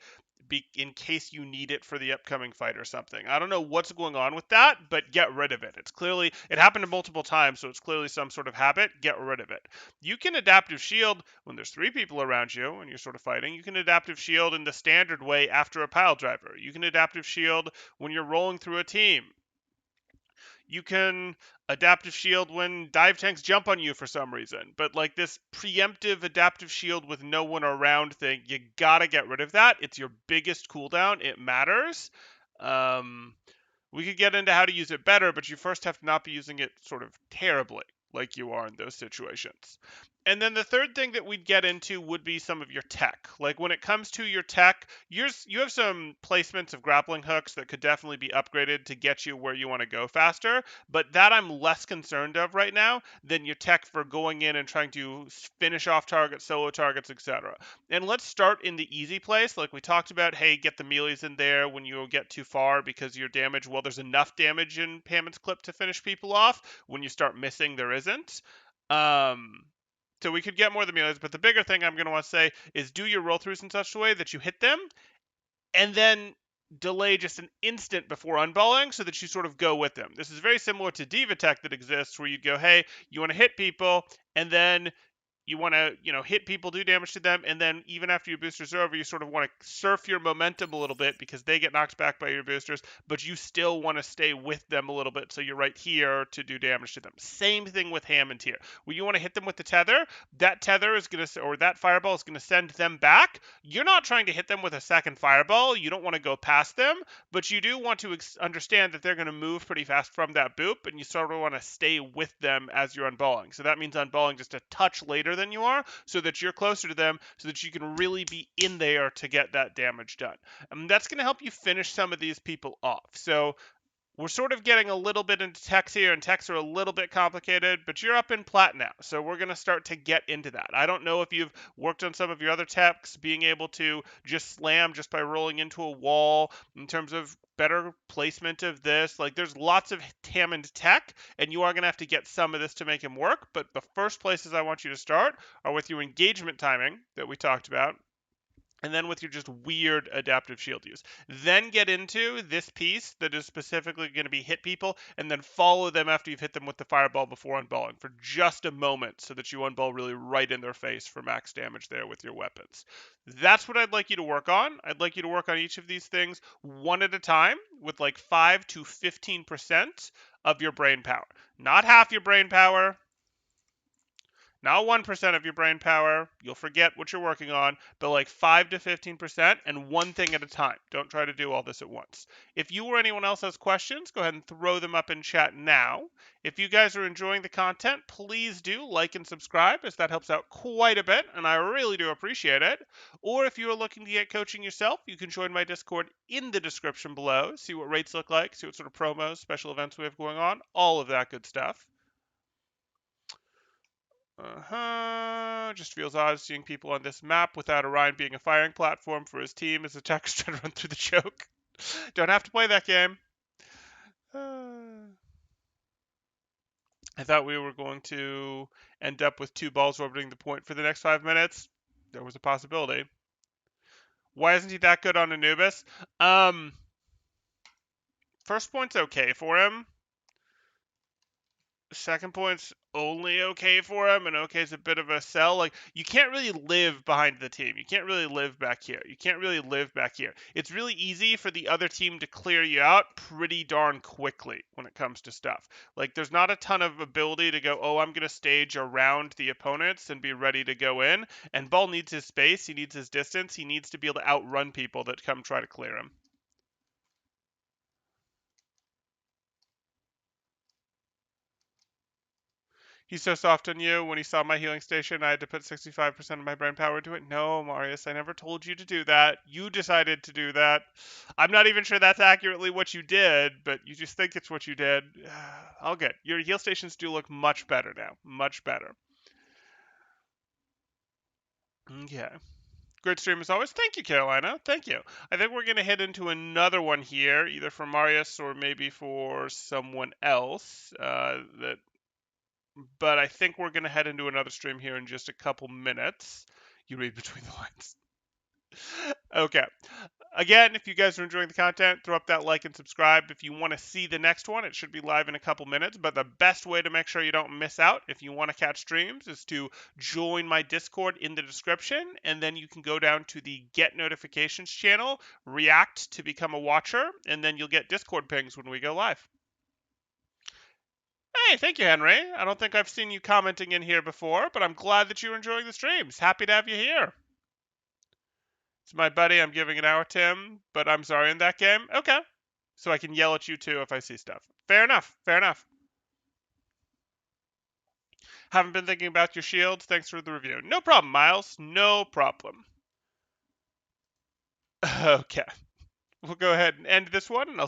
in case you need it for the upcoming fight or something. I don't know what's going on with that, but get rid of it. It happened multiple times, so it's clearly some sort of habit. Get rid of it. You can adaptive shield when there's 3 people around you and you're sort of fighting. You can adaptive shield in the standard way after a pile driver. You can adaptive shield when you're rolling through a team. You can adaptive shield when dive tanks jump on you for some reason. But like this preemptive adaptive shield with no one around thing, you gotta get rid of that. It's your biggest cooldown. It matters. We could get into how to use it better, but you first have to not be using it sort of terribly like you are in those situations. And then the third thing that we'd get into would be some of your tech. Like when it comes to your tech, you have some placements of grappling hooks that could definitely be upgraded to get you where you want to go faster, but that I'm less concerned of right now than your tech for going in and trying to finish off targets, solo targets, etc. And let's start in the easy place, like we talked about, hey, get the melees in there when you get too far because your damage, well, there's enough damage in Hammond's clip to finish people off. When you start missing, there isn't. So we could get more of the melees, but the bigger thing I'm going to want to say is do your roll-throughs in such a way that you hit them, and then delay just an instant before unballing so that you sort of go with them. This is very similar to Diva Tech that exists where you go, hey, you want to hit people, and then you want to, hit people, do damage to them, and then even after your boosters are over, you sort of want to surf your momentum a little bit because they get knocked back by your boosters, but you still want to stay with them a little bit, so you're right here to do damage to them. Same thing with Hammond here. When you want to hit them with the tether, that tether is going to, or that fireball is going to send them back. You're not trying to hit them with a second fireball. You don't want to go past them, but you do want to understand that they're going to move pretty fast from that boop, and you sort of want to stay with them as you're unballing. So that means unballing just a touch later than you are so that you're closer to them so that you can really be in there to get that damage done. And that's going to help you finish some of these people off. So we're sort of getting a little bit into techs here, and techs are a little bit complicated, but you're up in Plat now, so we're going to start to get into that. I don't know if you've worked on some of your other techs, being able to just slam just by rolling into a wall in terms of better placement of this. Like, there's lots of Hammond tech, and you are going to have to get some of this to make him work, but the first places I want you to start are with your engagement timing that we talked about, and then with your just weird adaptive shield use. Then get into this piece that is specifically going to be hit people, and then follow them after you've hit them with the fireball before unballing for just a moment so that you unball really right in their face for max damage there with your weapons. That's what I'd like you to work on. I'd like you to work on each of these things one at a time with like 5 to 15% of your brain power. Not half your brain power, not 1% of your brain power. You'll forget what you're working on, but like 5 to 15% and one thing at a time. Don't try to do all this at once. If you or anyone else has questions, go ahead and throw them up in chat now. If you guys are enjoying the content, please do like and subscribe, as that helps out quite a bit, and I really do appreciate it. Or if you are looking to get coaching yourself, you can join my Discord in the description below, see what rates look like, see what sort of promos, special events we have going on, all of that good stuff. Just feels odd seeing people on this map without Orion being a firing platform for his team as attackers try to run through the choke. Don't have to play that game. I thought we were going to end up with 2 balls orbiting the point for the next 5 minutes. There was a possibility. Why isn't he that good on Anubis? First point's okay for him. Second point's only okay for him, and okay is a bit of a sell. Like, you can't really live behind the team. You can't really live back here. You can't really live back here. It's really easy for the other team to clear you out pretty darn quickly when it comes to stuff. Like, there's not a ton of ability to go, oh, I'm going to stage around the opponents and be ready to go in. And Ball needs his space. He needs his distance. He needs to be able to outrun people that come try to clear him. He's so soft on you. When he saw my healing station, I had to put 65% of my brain power into it. No, Marius, I never told you to do that. You decided to do that. I'm not even sure that's accurately what you did, but you just think it's what you did. All good. Your heal stations do look much better now. Much better. Okay. Great stream as always. Thank you, Carolina. Thank you. I think we're going to head into another one here, either for Marius or maybe for someone else. But I think we're going to head into another stream here in just a couple minutes. You read between the lines. Okay. Again, if you guys are enjoying the content, throw up that like and subscribe. If you want to see the next one, it should be live in a couple minutes. But the best way to make sure you don't miss out, if you want to catch streams, is to join my Discord in the description. And then you can go down to the Get Notifications channel, react to become a watcher, and then you'll get Discord pings when we go live. Hey, thank you, Henry. I don't think I've seen you commenting in here before, but I'm glad that you're enjoying the streams. Happy to have you here. It's my buddy. I'm giving an hour to him, but I'm sorry in that game. Okay. So I can yell at you too if I see stuff. Fair enough. Fair enough. Haven't been thinking about your shields. Thanks for the review. No problem, Miles. No problem. Okay. We'll go ahead and end this one, and I'll